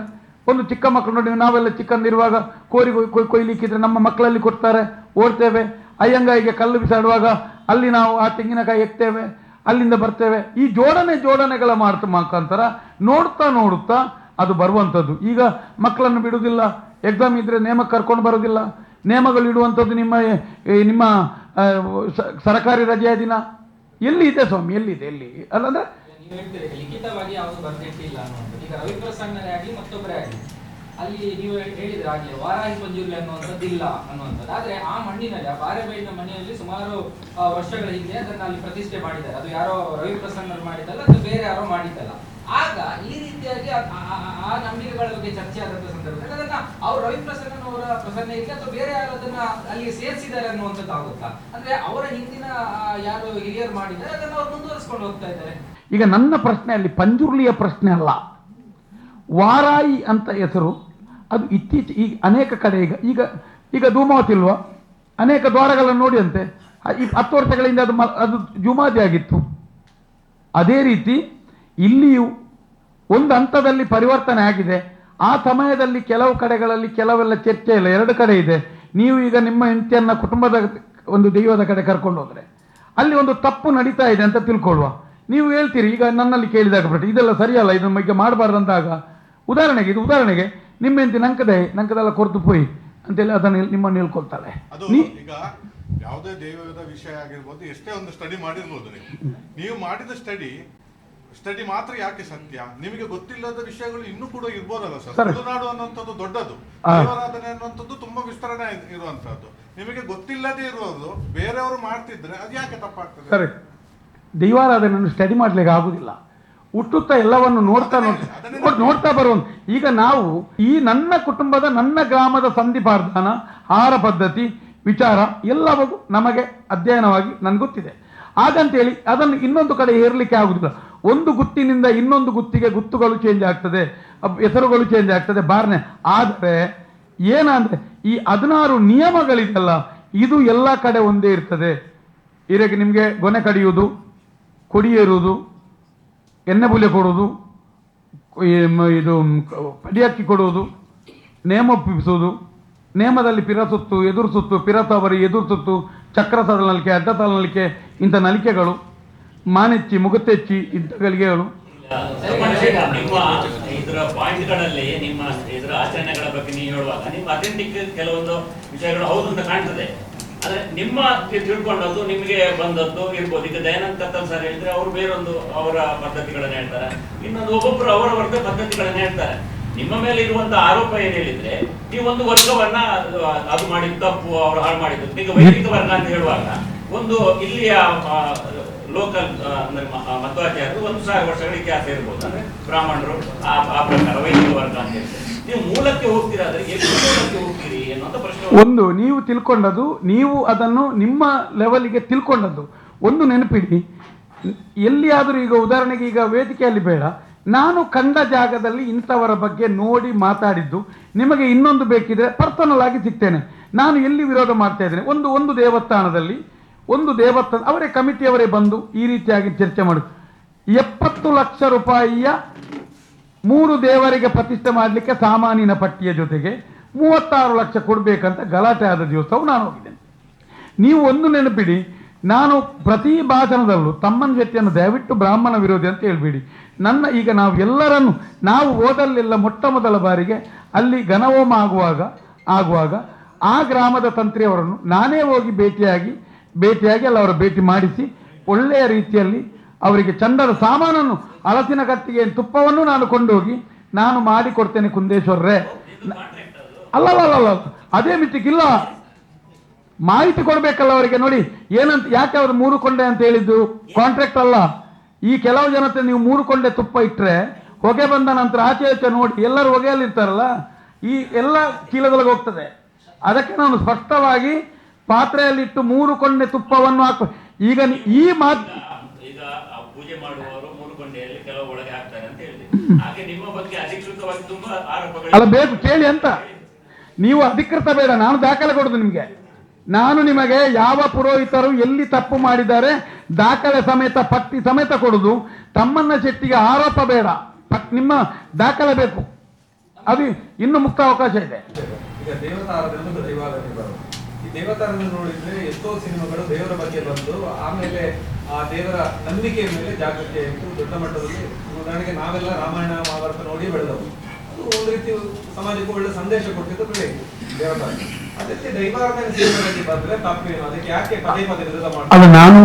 ಒಂದು ಚಿಕ್ಕ ಮಕ್ಕಳು ನೋಡಿ, ನಾವೆಲ್ಲ ಚಿಕ್ಕಂದಿರುವಾಗ ಕೋರಿ ಕೊಯ್ಲಿಕ್ಕಿದ್ರೆ ನಮ್ಮ ಮಕ್ಕಳಲ್ಲಿ ಕೊಡ್ತಾರೆ, ಓಡ್ತೇವೆ. ಅಯ್ಯಂಗಾಯಿಗೆ ಕಲ್ಲು ಬಿಸಾಡುವಾಗ ಅಲ್ಲಿ ನಾವು ಆ ತೆಂಗಿನಕಾಯಿ ಎತ್ತೇವೆ, ಅಲ್ಲಿಂದ ಬರ್ತೇವೆ. ಈ ಜೋಡಣೆಗಳ ಮುಖಾಂತರ ನೋಡುತ್ತಾ ಅದು ಬರುವಂಥದ್ದು. ಈಗ ಮಕ್ಕಳನ್ನು ಬಿಡುವುದಿಲ್ಲ, ಎಕ್ಸಾಮ್ ಇದ್ರೆ ನೇಮಕ್ಕೆ ಕರ್ಕೊಂಡು ಬರೋದಿಲ್ಲ. ನೇಮಗಳು ಇಡುವಂಥದ್ದು ನಿಮ್ಮ ಸರಕಾರಿ ರಜೆಯ ದಿನ. ಎಲ್ಲಿ ಇದೆ ಸ್ವಾಮಿ? ಎಲ್ಲಿದೆ? ಅಲ್ಲಂದ್ರೆ ನೀವು ಹೇಳ್ತೀರಿ ಲಿಖಿತವಾಗಿ ಯಾವುದು ಬರ್ದಿಟ್ಟಿಲ್ಲ ಅನ್ನುವಂಥದ್ದು. ಈಗ ರವಿಪ್ರಸನ್ನರೇ ಆಗಲಿ ಮತ್ತೊಬ್ಬರೇ ಆಗಲಿ, ಅಲ್ಲಿ ನೀವು ಹೇಳಿದ್ರೆ ಆಗಲಿ ವಾರಾಹಿ ಪಂಜುರ್ಲಿ ಅನ್ನುವಂಥದ್ದು ಇಲ್ಲ ಅನ್ನುವಂಥದ್ದು. ಆದ್ರೆ ಆ ಮಣ್ಣಿನಲ್ಲಿ, ಆ ಬಾರೆಬೈಲಿನ ಮನೆಯಲ್ಲಿ ಸುಮಾರು ವರ್ಷಗಳ ಹಿಂದೆ ಅದನ್ನ ಅಲ್ಲಿ ಪ್ರತಿಷ್ಠೆ ಮಾಡಿದ್ದಾರೆ. ಅದು ಯಾರೋ ರವಿಪ್ರಸನ್ನರು ಮಾಡಿದ್ದಲ್ಲ, ಅದು ಬೇರೆ ಯಾರೋ ಮಾಡಿದ್ದಲ್ಲ. ಆಗ ಈ ರೀತಿಯಾಗಿ ಆ ನಂಬಿಕೆಗಳ ಬಗ್ಗೆ ಚರ್ಚೆ ಆದಂತ ಸಂದರ್ಭದಲ್ಲಿ ಅದನ್ನ ಅವ್ರು ರವಿಪ್ರಸನ್ನನವರ ಪ್ರಸನ್ನ ಇಲ್ಲ ಅಥವಾ ಬೇರೆ ಯಾರು ಅದನ್ನ ಅಲ್ಲಿ ಸೇರಿಸಿದ್ದಾರೆ ಅನ್ನುವಂಥದ್ದು ಆಗುತ್ತಾ? ಅಂದ್ರೆ ಅವರ ಹಿಂದಿನ ಯಾರು ಹಿರಿಯರು ಮಾಡಿದ್ದಾರೆ ಅದನ್ನ ಅವ್ರು ಮುಂದುವರಿಸಿಕೊಂಡು ಹೋಗ್ತಾ ಇದ್ದಾರೆ. ಈಗ ನನ್ನ ಪ್ರಶ್ನೆ ಅಲ್ಲಿ ಪಂಜುರ್ಲಿಯ ಪ್ರಶ್ನೆ ಅಲ್ಲ. ವಾರಾಯಿ ಅಂತ ಹೆಸರು ಅದು ಇತ್ತೀಚೆಗೆ ಈಗ ಅನೇಕ ಕಡೆ ಈಗ ಧೂಮಾವತಿ ಇಲ್ವಾ, ಅನೇಕ ದ್ವಾರಗಳನ್ನು ನೋಡಿ ಅಂತೆ 10 ವರ್ಷಗಳಿಂದ ಅದು ಜುಮಾದಿ ಆಗಿತ್ತು. ಅದೇ ರೀತಿ ಇಲ್ಲಿಯೂ ಒಂದು ಹಂತದಲ್ಲಿ ಪರಿವರ್ತನೆ ಆಗಿದೆ. ಆ ಸಮಯದಲ್ಲಿ ಕೆಲವು ಕಡೆಗಳಲ್ಲಿ ಕೆಲವೆಲ್ಲ ಚರ್ಚೆ ಇಲ್ಲ, ಎರಡು ಕಡೆ ಇದೆ. ನೀವು ಈಗ ನಿಮ್ಮ ಹೆಂಡತಿಯನ್ನ ಕುಟುಂಬದ ಒಂದು ದೈವದ ಕಡೆ ಕರ್ಕೊಂಡು ಹೋದರೆ ಅಲ್ಲಿ ಒಂದು ತಪ್ಪು ನಡೀತಾ ಇದೆ ಅಂತ ತಿಳ್ಕೊಳ್ಳುವ. ನೀವು ಹೇಳ್ತೀರಿ, ಈಗ ನನ್ನಲ್ಲಿ ಕೇಳಿದಾಗ ಬಿಟ್ಟು ಇದೆಲ್ಲ ಸರಿಯಲ್ಲ, ಇದನ್ನು ಈಗ ಮಾಡಬಾರ್ದಂದಾಗ ಉದಾಹರಣೆಗೆ ನಿಮ್ಮ ಹೆಂಡತಿ ನಂಕದೆಲ್ಲ ಕೊರತು ಪೋಯಿ ಅಂತೇಳಿ ಅದನ್ನು ನಿಮ್ಮನ್ನು ಹೇಳ್ಕೊಳ್ತಾಳೆ. ಈಗ ಯಾವುದೇ ದೈವದ ವಿಷಯ ಆಗಿರ್ಬೋದು, ಎಷ್ಟೇ ಒಂದು ಸ್ಟಡಿ ಮಾಡಿರ್ಬೋದು, ನೀವು ಮಾಡಿದ ಸ್ಟಡಿ ಮಾತ್ರ ಯಾಕೆ ಸತ್ಯ? ನಿಮಗೆ ಗೊತ್ತಿಲ್ಲದ ವಿಷಯಗಳು ಇನ್ನೂ ಕೂಡ ಇರ್ಬೋದಲ್ಲ ಸರ್. ತುಳುನಾಡು ಅನ್ನುವಂಥದ್ದು ದೊಡ್ಡದು, ದೈವಾರಾಧನೆ ಅನ್ನುವಂಥದ್ದು ತುಂಬಾ ವಿಸ್ತರಣೆ ಇರುವಂತಹದ್ದು. ನಿಮಗೆ ಗೊತ್ತಿಲ್ಲದೆ ಇರೋದು ಬೇರೆಯವರು ಮಾಡ್ತಿದ್ರೆ ಅದು ಯಾಕೆ ತಪ್ಪಾಗ್ತದೆ? ಸರಿ, ದೈವಾರಾಧನೆಯನ್ನು ಸ್ಟಡಿ ಮಾಡ್ಲಿಕ್ಕೆ ಆಗುದಿಲ್ಲ. ಹುಟ್ಟುತ್ತಾ ಎಲ್ಲವನ್ನು ನೋಡ್ತಾ ಬರುವಂತ. ಈಗ ನಾವು ಈ ನನ್ನ ಕುಟುಂಬದ ನನ್ನ ಗ್ರಾಮದ ಸಂಧಿಪಾರ್ಧಾನ, ಆಹಾರ ಪದ್ಧತಿ, ವಿಚಾರ ಎಲ್ಲವೂ ನಮಗೆ ಅಧ್ಯಯನವಾಗಿ ನನ್ಗೆ ಗೊತ್ತಿದೆ. ಹಾಗಂತೇಳಿ ಅದನ್ನು ಇನ್ನೊಂದು ಕಡೆ ಹೇರಲಿಕ್ಕೆ ಆಗುದಿಲ್ಲ. ಒಂದು ಗುತ್ತಿನಿಂದ ಇನ್ನೊಂದು ಗುತ್ತಿಗೆ ಗುತ್ತುಗಳು ಚೇಂಜ್ ಆಗ್ತದೆ, ಹೆಸರುಗಳು ಚೇಂಜ್ ಆಗ್ತದೆ, ಬಾರ್ನೆ. ಆದರೆ ಏನಂದ್ರೆ ಈ 16 ನಿಯಮಗಳಿದೆಲ್ಲ ಇದು ಎಲ್ಲ ಕಡೆ ಒಂದೇ ಇರ್ತದೆ. ಇದಕ್ಕೆ ನಿಮಗೆ ಗೊನೆ ಕಡಿಯುವುದು, ಕೊಡಿಯೇರುವುದು, ಎಣ್ಣೆ ಬುಲೆ ಕೊಡುವುದು, ಇದು ಪಡಿಯಕ್ಕಿ ಕೊಡುವುದು, ನೇಮ ಒಪ್ಪಿಸುವುದು, ನೇಮದಲ್ಲಿ ಪಿರಸುತ್ತು, ಎದುರು ಸುತ್ತು, ಪಿರತವರಿ, ಎದುರು ಸುತ್ತು, ಚಕ್ರ ನಲಿಕೆ, ಅಡ್ಡ ನಲಿಕೆ, ಇಂಥ ನಲಿಕೆಗಳು, ಮಾನೆಚ್ಚಿ, ಮುಗುತೆಚ್ಚಿ, ಇಂಥ ಗಳಿಗೆಗಳು. ನಿಮ್ಮ ಇದರ ಪಾಯಿಂಟ್ಗಳಲ್ಲಿ ನಿಮ್ಮ ಇದರ ಆಚರಣೆಗಳ ಬಗ್ಗೆ ನೀವು ಹೇಳುವಾಗ ನಿಮ್ಮ ಅಥೆಂಟಿಕ್ ಕೆಲವೊಂದು ವಿಷಯಗಳು ಹೌದು ಅಂತ ಕಾಣ್ತದೆ. ಆದ್ರೆ ನಿಮ್ಮ ತಿಳ್ಕೊಂಡದ್ದು ನಿಮಗೆ ಬಂದದ್ದು ಇರ್ಬೋದು. ಈಗ ದಯಾನಂದ ಕತ್ತಲ್ ಸರ್ ಹೇಳಿದ್ರೆ ಅವರು ಬೇರೊಂದು ಅವರ ಪದ್ಧತಿಗಳನ್ನ ಹೇಳ್ತಾರೆ, ಇನ್ನೊಂದು ಒಬ್ಬೊಬ್ಬರು ಅವರವರದೇ ಪದ್ಧತಿಗಳನ್ನ ಹೇಳ್ತಾರೆ. ನಿಮ್ಮ ಮೇಲೆ ಇರುವಂತ ಆರೋಪ ಏನ್ ಹೇಳಿದ್ರೆ ನೀವು ಒಂದು ವರ್ಗವನ್ನ ಅದು ಮಾಡಿದ ತಪ್ಪು, ಅವರು ಹಾಳು ಮಾಡಿದ್ದು. ಈಗ ವೈದಿಕ ವರ್ಗ ಅಂತ ಹೇಳುವಾಗ ಒಂದು ಇಲ್ಲಿಯ ಲೋಕಲ್ ಅಂದ್ರೆ ಮಧ್ವಾಚಾರ್ಯರು 1000 ವರ್ಷಗಳ ಇತಿಹಾಸ ಇರ್ಬೋದು, ಅಂದ್ರೆ ಬ್ರಾಹ್ಮಣರು ಆ ಪ್ರಕಾರ ವೈದಿಕ ವರ್ಗ ಅಂತ ಹೇಳ್ತಾರೆ. ನೀವು ಮೂಲಕ್ಕೆ ಹೋಗ್ತೀರಾದ್ರೆ ಎಷ್ಟು ಮೂಲಕ್ಕೆ ಹೋಗ್ತೀರಿ ಅನ್ನೋಂಥ ಪ್ರಶ್ನೆ. ಒಂದು ನೀವು ತಿಳ್ಕೊಂಡದ್ದು, ನೀವು ಅದನ್ನು ನಿಮ್ಮ ಲೆವೆಲ್ಗೆ ತಿಳ್ಕೊಂಡದ್ದು ಒಂದು ನೆನಪಿಡಿ. ಎಲ್ಲಿಯಾದರೂ ಈಗ ಉದಾಹರಣೆಗೆ ಈಗ ವೇದಿಕೆಯಲ್ಲಿ ಬೇಡ, ನಾನು ಕಂಡ ಜಾಗದಲ್ಲಿ ಇಂಥವರ ಬಗ್ಗೆ ನೋಡಿ ಮಾತಾಡಿದ್ದು ನಿಮಗೆ ಇನ್ನೊಂದು ಬೇಕಿದ್ರೆ ಪರ್ಸನಲ್ ಆಗಿ ಸಿಗ್ತೇನೆ. ನಾನು ಎಲ್ಲಿ ವಿರೋಧ ಮಾಡ್ತಾ ಇದ್ದೇನೆ, ಒಂದು ದೇವಸ್ಥಾನದಲ್ಲಿ ಅವರೇ ಕಮಿಟಿಯವರೇ ಬಂದು ಈ ರೀತಿಯಾಗಿ ಚರ್ಚೆ ಮಾಡಿ 70 ಲಕ್ಷ ರೂಪಾಯಿಯ 3 ದೇವರಿಗೆ ಪ್ರತಿಷ್ಠೆ ಮಾಡಲಿಕ್ಕೆ ಸಾಮಾನಿನ ಪಟ್ಟಿಯ ಜೊತೆಗೆ 36 ಲಕ್ಷ ಕೊಡಬೇಕಂತ ಗಲಾಟೆ ಆದ ದಿವಸವು ನಾನು ಹೋಗಿದ್ದೇನೆ. ನೀವು ಒಂದು ನೆನಪಿಡಿ, ನಾನು ಪ್ರತಿ ಭಾಷಣದಲ್ಲೂ ತಮ್ಮನ ವ್ಯಕ್ತಿಯನ್ನು ದಯವಿಟ್ಟು ಬ್ರಾಹ್ಮಣ ವಿರೋಧಿ ಅಂತ ಹೇಳ್ಬೇಡಿ. ಈಗ ನಾವು ಓದಲ್ಲೆಲ್ಲ ಮೊಟ್ಟ ಮೊದಲ ಬಾರಿಗೆ ಅಲ್ಲಿ ಘನಹೋಮ ಆಗುವಾಗ ಆ ಗ್ರಾಮದ ತಂತ್ರಿಯವರನ್ನು ನಾನೇ ಹೋಗಿ ಭೇಟಿಯಾಗಿ ಅಲ್ಲಿ ಅವರ ಭೇಟಿ ಮಾಡಿಸಿ ಒಳ್ಳೆಯ ರೀತಿಯಲ್ಲಿ ಅವರಿಗೆ ಚಂದದ ಸಾಮಾನನ್ನು, ಹಲಸಿನ ಕಟ್ಟಿಗೆ ತುಪ್ಪವನ್ನು ನಾನು ಕೊಂಡೋಗಿ ನಾನು ಮಾಡಿಕೊಡ್ತೇನೆ ಕುಂದೇಶ್ವರರೇ. ಅಲ್ಲ, ಅದೇ ಮಿತಿಗಿಲ್ಲ, ಮಾಹಿತಿ ಕೊಡ್ಬೇಕಲ್ಲ ಅವರಿಗೆ. ನೋಡಿ ಏನಂತ, ಯಾಕೆ ಅವರು 3 ಕೊಂಡೆ ಅಂತ ಹೇಳಿದ್ದು ಕಾಂಟ್ರಾಕ್ಟ್ ಅಲ್ಲ. ಈ ಕೆಲವು ಜನತೆ ನೀವು 3 ಕೊಂಡೆ ತುಪ್ಪ ಇಟ್ಟರೆ ಹೊಗೆ ಬಂದ ನಂತರ ಆಚೆ ನೋಡಿ ಎಲ್ಲರೂ ಹೊಗೆಯಲ್ಲಿರ್ತಾರಲ್ಲ, ಈ ಎಲ್ಲ ಚೀಲದೊಳಗೆ ಹೋಗ್ತದೆ. ಅದಕ್ಕೆ ನಾನು ಸ್ಪಷ್ಟವಾಗಿ ಪಾತ್ರೆಯಲ್ಲಿಟ್ಟು 3 ಕೊಂಡೆ ತುಪ್ಪವನ್ನು ಈಗ ಈ ಮಾತು ಈಗ ಪೂಜೆ ಮಾಡುವವರು 3 ಕೊಂಡೆಯಲ್ಲಿ ಕೆಲವು ಒಳಗೆ ಹಾಕ್ತಾರೆ ಅಂತ ಹೇಳಿದೆ. ಹಾಗೆ ನಿಮ್ಮ ಬಗ್ಗೆ ಅಧಿಕೃತವಾಗಿ ತುಂಬಾ ಆರೋಪಗಳು ಅಲ್ಲ, ಬೇಕು ಕೇಳಿ ಅಂತ. ನೀವು ಅಧಿಕೃತ ಬೇಡ, ನಾನು ದಾಖಲೆ ಕೊಡುದು ನಿಮಗೆ. ನಾನು ನಿಮಗೆ ಯಾವ ಪುರೋಹಿತರು ಎಲ್ಲಿ ತಪ್ಪು ಮಾಡಿದ್ದಾರೆ ದಾಖಲೆ ಸಮೇತ, ಪಟ್ಟಿ ಸಮೇತ ಕೊಡುದು. ತಮ್ಮನ್ನ ಶೆಟ್ಟಿಗೆ ಆರೋಪ ಬೇಡ, ನಿಮ್ಮ ದಾಖಲೆ ಬೇಕು. ಅದು ಇನ್ನು ಮುಕ್ತ ಅವಕಾಶ ಇದೆ. ಈಗ ದೇವತಾರಾಧನೆ ದೈವಾರಾಧನೆ ಬರೋದು, ಈ ದೇವತಾರಾಧನೆ ನೋಡಿದ್ರೆ ಎಷ್ಟೋ ಸಿನಿಮಾಗಳು ದೇವರ ಬಗ್ಗೆ ಬಂದು ಆಮೇಲೆ ಆ ದೇವರ ನಂಬಿಕೆಯ ಮೇಲೆ ಜಾಗೃತಿ ಆಯಿತು ದೊಡ್ಡ ಮಟ್ಟದಲ್ಲಿ. ಉದಾಹರಣೆಗೆ ನಾವೆಲ್ಲ ರಾಮಾಯಣ ಮಹಾಭಾರತ ನೋಡಿ ಬೆಳೆದವು. ಅದು ಒಂದು ರೀತಿ ಸಮಾಜಕ್ಕೆ ಒಳ್ಳೆ ಸಂದೇಶ ಕೊಟ್ಟಿದ್ದು ಬೆಳೆಯಿತು ದೇವತಾರಾಧನೆ. ಅದಕ್ಕೆ ದೈವಾರಾಧನೆ ಸಿನಿಮಾದಲ್ಲಿ ಬಂದ್ರೆ ತಪ್ಪೇನು? ಅದಕ್ಕೆ ಯಾಕೆ ಪದೇ ವಿರೋಧ ಮಾಡ್ತಾರೆ? ನಾನು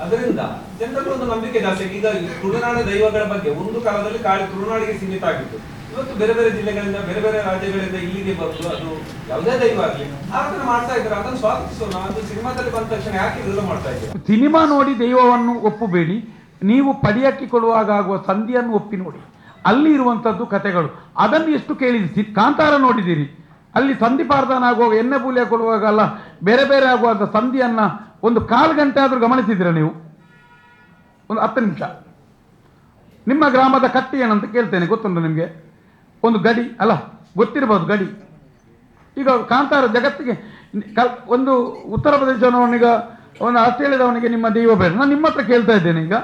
ಅದರಿಂದ ಜನರಲ್ಲಿ ಒಂದು ನಂಬಿಕೆ ಜಾಸ್ತಿ. ಈಗ ತುಳುನಾಡ ದೈವಗಳ ಬಗ್ಗೆ ಒಂದು ಕಾಲದಲ್ಲಿ ತುಳುನಾಡಿಗೆ ಸೀಮಿತ ಆಗಿತ್ತು. ಇವತ್ತು ಬೇರೆ ಬೇರೆ ಜಿಲ್ಲೆಗಳಿಂದ, ಬೇರೆ ಬೇರೆ ರಾಜ್ಯಗಳಿಂದ ಇಲ್ಲಿಗೆ ಬಂದು ಅದು ಯಾವುದೇ ದೈವ ಆಗಲಿ ಆರಾಧನೆ ಮಾಡ್ತಾ ಇದ್ದಾರೆ. ಅದನ್ನು ಸ್ವಾಗತಿಸೋಣ. ಅದು ಸಿನಿಮಾದಲ್ಲಿ ಬಂದ ತಕ್ಷಣ ಯಾಕೆ ವಿರೋಧ ಮಾಡ್ತಾ ಇದ್ದಾರೆ? ಸಿನಿಮಾ ನೋಡಿ ದೈವವನ್ನು ಒಪ್ಪಬೇಡಿ. ನೀವು ಪಡಿಯಕ್ಕಿ ಕೊಡುವಾಗ ಆಗುವ ಸಂಧಿಯನ್ನು ಒಪ್ಪಿ ನೋಡಿ. ಅಲ್ಲಿ ಇರುವಂತದ್ದು ಕಥೆಗಳು, ಅದನ್ನು ಎಷ್ಟು ಕೇಳಿದಿರಿ? ಕಾಂತಾರ ನೋಡಿದ್ದೀರಿ, ಅಲ್ಲಿ ಸಂಧಿ ಪಾರ್ಧಾನ ಆಗುವಾಗ ಎಣ್ಣೆ ಬೂಲೆ ಕೊಡುವಾಗ ಅಲ್ಲ ಬೇರೆ ಬೇರೆ ಆಗುವಾಗ ಸಂಧಿಯನ್ನ ಒಂದು 1/4 ಗಂಟೆ ಆದ್ರೂ ಗಮನಿಸಿದ್ದೀರ ನೀವು? ಒಂದು 10 ನಿಮಿಷ. ನಿಮ್ಮ ಗ್ರಾಮದ ಕಟ್ಟಿ ಏನಂತ ಕೇಳ್ತೇನೆ, ಗೊತ್ತುಂಟು ನಿಮಗೆ? ಒಂದು ಗಡಿ ಅಲ್ಲ, ಗೊತ್ತಿರಬಹುದು ಗಡಿ. ಈಗ ಕಾಂತಾರ ಜಗತ್ತಿಗೆ ಒಂದು ಉತ್ತರ ಪ್ರದೇಶದವನಿಗ, ಒಂದು ಆಸ್ಟ್ರೇಲಿಯಾದವನಿಗೆ ನಿಮ್ಮ ದೈವ ಬೇಡ. ನಾನು ನಿಮ್ಮ ಹತ್ರ ಕೇಳ್ತಾ ಇದ್ದೇನೆ, ಈಗ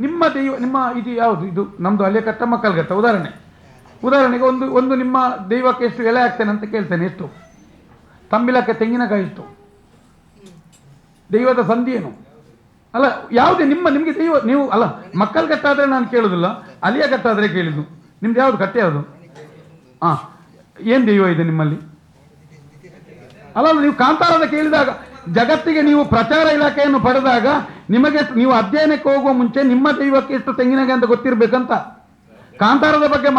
ನಿಮ್ಮ ದೈವ, ನಿಮ್ಮ ಇದು ಯಾವುದು? ಇದು ನಮ್ದು ಅಲ್ಲೇ ಕಟ್ಟ ಮಕ್ಕಳ ಘಟ್ಟ ಉದಾಹರಣೆ. ಉದಾಹರಣೆಗೆ ಒಂದು ನಿಮ್ಮ ದೈವಕ್ಕೆ ಎಷ್ಟು ಎಲೆ ಹಾಕ್ತೇನೆ ಅಂತ ಕೇಳ್ತೇನೆ, ಎಷ್ಟು? ತಂಬಿಲಕ್ಕೆ ತೆಂಗಿನಕಾಯಿ ಎಷ್ಟು? ದೈವದ ಸಂಧಿ ಏನು? ಅಲ್ಲ, ಯಾವುದೇ ನಿಮಗೆ ದೈವ ನೀವು ಅಲ್ಲ, ಮಕ್ಕಳ ಕಟ್ಟಾದ್ರೆ ನಾನು ಕೇಳುದಿಲ್ಲ, ಅಲಿಯ ಕಟ್ಟಾದ್ರೆ ಕೇಳಿದ್ದು. ನಿಮ್ದು ಯಾವುದು ಕಟ್ಟೆ ಯಾವುದು? ಏನು ದೈವ ಇದೆ ನಿಮ್ಮಲ್ಲಿ? ಅಲ್ಲ, ನೀವು ಕಾಂತಾರದ ಕೇಳಿದಾಗ, ಜಗತ್ತಿಗೆ ನೀವು ಪ್ರಚಾರ ಇಲಾಖೆಯನ್ನು ಪಡೆದಾಗ ನಿಮಗೆ ನೀವು ಅಧ್ಯಯನಕ್ಕೆ ಹೋಗುವ ಮುಂಚೆ ನಿಮ್ಮ ದೈವಕ್ಕೆ ಎಷ್ಟು ತೆಂಗಿನಕಾಯಿ ಅಂತ ಗೊತ್ತಿರ್ಬೇಕಂತ. ಕಾಂತಾರದ ಬಗ್ಗೆ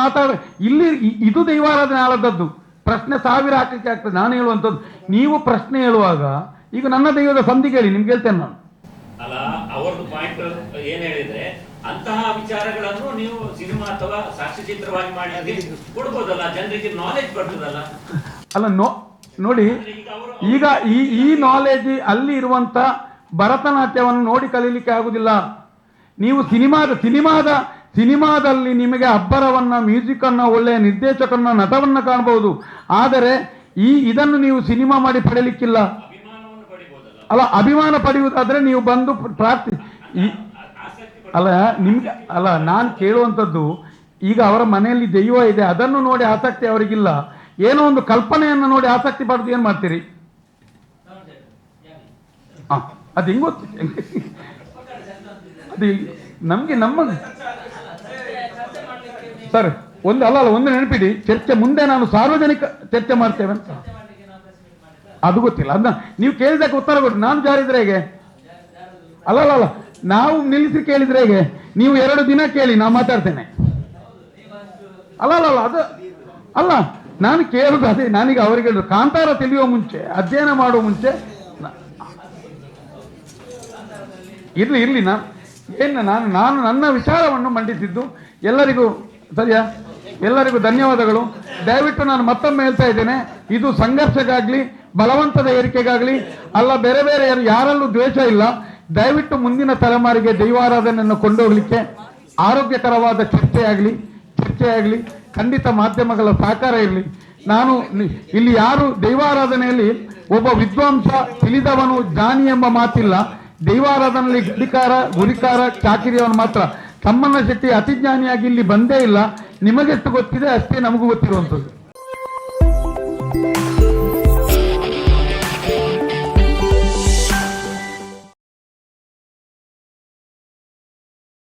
ಇಲ್ಲಿ ಇದು ದೈವಾರಾಧನೆ ಆಳದದ್ದು. ಪ್ರಶ್ನೆ 1000 ಹಾಕಲಿಕ್ಕೆ ಆಗ್ತದೆ. ನಾನು ಹೇಳುವಂಥದ್ದು, ನೀವು ಪ್ರಶ್ನೆ ಹೇಳುವಾಗ ಈಗ ನನ್ನ ದೈವದ ಸಂಧಿ ಕೇಳಿ, ನಿಮ್ಗೆ ಹೇಳ್ತೇನೆ ನಾನು. ಅಲ್ಲ, ಅವರದ್ದು ಪಾಯಿಂಟ್ ಏನ್ ಹೇಳಿದ್ರೆ, ಅಂತಹ ವಿಚಾರಗಳನ್ನು ನೀವು ಸಿನಿಮಾ ಅಥವಾ ಸಾಕ್ಷ್ಯಚಿತ್ರವಾಗಿ ಮಾಡಿ ಕೊಡ್ಬೋದಲ್ಲ, ಜನರಿಗೆ ನಾಲೆಜ್ ಬರ್ತದಲ್ಲ. ಅಲ್ಲ, ನೋಡಿ, ಈಗ ಈ ನಾಲೆಜ್ ಅಲ್ಲಿ ಇರುವಂತ ಭರತನಾಟ್ಯವನ್ನು ನೋಡಿ ಕಲೀಲಿಕ್ಕೆ ಆಗುದಿಲ್ಲ. ನೀವು ಸಿನಿಮಾದಲ್ಲಿ ನಿಮಗೆ ಅಬ್ಬರವನ್ನ, ಮ್ಯೂಸಿಕ್ ಅನ್ನ, ಒಳ್ಳೆಯ ನಿರ್ದೇಶಕರನ್ನ, ನಟವನ್ನ ಕಾಣಬಹುದು. ಆದರೆ ಇದನ್ನು ನೀವು ಸಿನಿಮಾ ಮಾಡಿ ಪಡೆಯಲಿಕ್ಕಿಲ್ಲ. ಅಲ್ಲ, ಅಭಿಮಾನ ಪಡೆಯುವುದಾದ್ರೆ ನೀವು ಬಂದು ಅಲ್ಲ, ನಾನು ಕೇಳುವಂಥದ್ದು, ಈಗ ಅವರ ಮನೆಯಲ್ಲಿ ದೈವ ಇದೆ, ಅದನ್ನು ನೋಡಿ ಆಸಕ್ತಿ ಅವರಿಗಿಲ್ಲ. ಏನೋ ಒಂದು ಕಲ್ಪನೆಯನ್ನು ನೋಡಿ ಆಸಕ್ತಿ ಪಡೆದು ಏನ್ ಮಾಡ್ತೀರಿ? ಅದು ಹೆಂಗ್ ಗೊತ್ತು? ಅದು ನಮ್ಗೆ ಸರ್, ಒಂದು ನೆನಪಿಡಿ, ಚರ್ಚೆ ಮುಂದೆ ನಾನು ಸಾರ್ವಜನಿಕ ಚರ್ಚೆ ಮಾಡ್ತೇವೆ ಅಂತ. ಅದು ಗೊತ್ತಿಲ್ಲ. ಅದನ್ನ ನೀವು ಕೇಳಿದಕ್ಕೆ ಉತ್ತರ ಕೊಡಿ. ನಾನು ಜಾರಿದ್ರೆ ಹೇಗೆ? ಅಲ್ಲ, ನಾವು ನಿಲ್ಲಿಸಿ ಕೇಳಿದ್ರೆ ಹೇಗೆ? ನೀವು 2 ದಿನ ಕೇಳಿ, ನಾ ಮಾತಾಡ್ತೇನೆ. ಅಲ್ಲ, ನಾನು ಕೇಳುದು ಅದೇ. ನಾನೀಗ ಅವರಿಗೆ ಕಾಂತಾರ ತಿಳಿಯುವ ಮುಂಚೆ, ಅಧ್ಯಯನ ಮಾಡುವ ಮುಂಚೆ ಇರ್ಲಿ ನಾನು ನನ್ನ ವಿಚಾರವನ್ನು ಮಂಡಿಸಿದ್ದು. ಎಲ್ಲರಿಗೂ ಸರಿಯಾ? ಎಲ್ಲರಿಗೂ ಧನ್ಯವಾದಗಳು. ದಯವಿಟ್ಟು ನಾನು ಮತ್ತೊಮ್ಮೆ ಹೇಳ್ತಾ ಇದ್ದೇನೆ, ಇದು ಸಂಘರ್ಷಕ್ಕಾಗ್ಲಿ, ಬಲವಂತದ ಏರಿಕೆಗಾಗ್ಲಿ ಅಲ್ಲ, ಬೇರೆ ಯಾರಲ್ಲೂ ದ್ವೇಷ ಇಲ್ಲ. ದಯವಿಟ್ಟು ಮುಂದಿನ ತಲೆಮಾರಿಗೆ ದೈವಾರಾಧನೆಯನ್ನು ಕೊಂಡೋಗ್ಲಿಕ್ಕೆ ಆರೋಗ್ಯಕರವಾದ ಚರ್ಚೆಯಾಗಲಿ ಖಂಡಿತ ಮಾಧ್ಯಮಗಳ ಸಹಕಾರ ಇರಲಿ. ನಾನು ಇಲ್ಲಿ ಯಾರು ದೈವಾರಾಧನೆಯಲ್ಲಿ ಒಬ್ಬ ವಿದ್ವಾಂಸ, ತಿಳಿದವನು, ಜ್ಞಾನಿ ಎಂಬ ಮಾತಿಲ್ಲ. ದೈವಾರಾಧನೆಯಲ್ಲಿ ಗುರಿಕಾರ, ಚಾಕಿರಿಯವನು ಮಾತ್ರ. ತಮ್ಮಣ್ಣ ಶೆಟ್ಟಿ ಅತಿಜ್ಞಾನಿಯಾಗಿ ಇಲ್ಲಿ ಬಂದೇ ಇಲ್ಲ. ನಿಮಗೆಷ್ಟು ಗೊತ್ತಿದೆ ಅಷ್ಟೇ ನಮಗೂ ಗೊತ್ತಿರುವಂಥದ್ದು.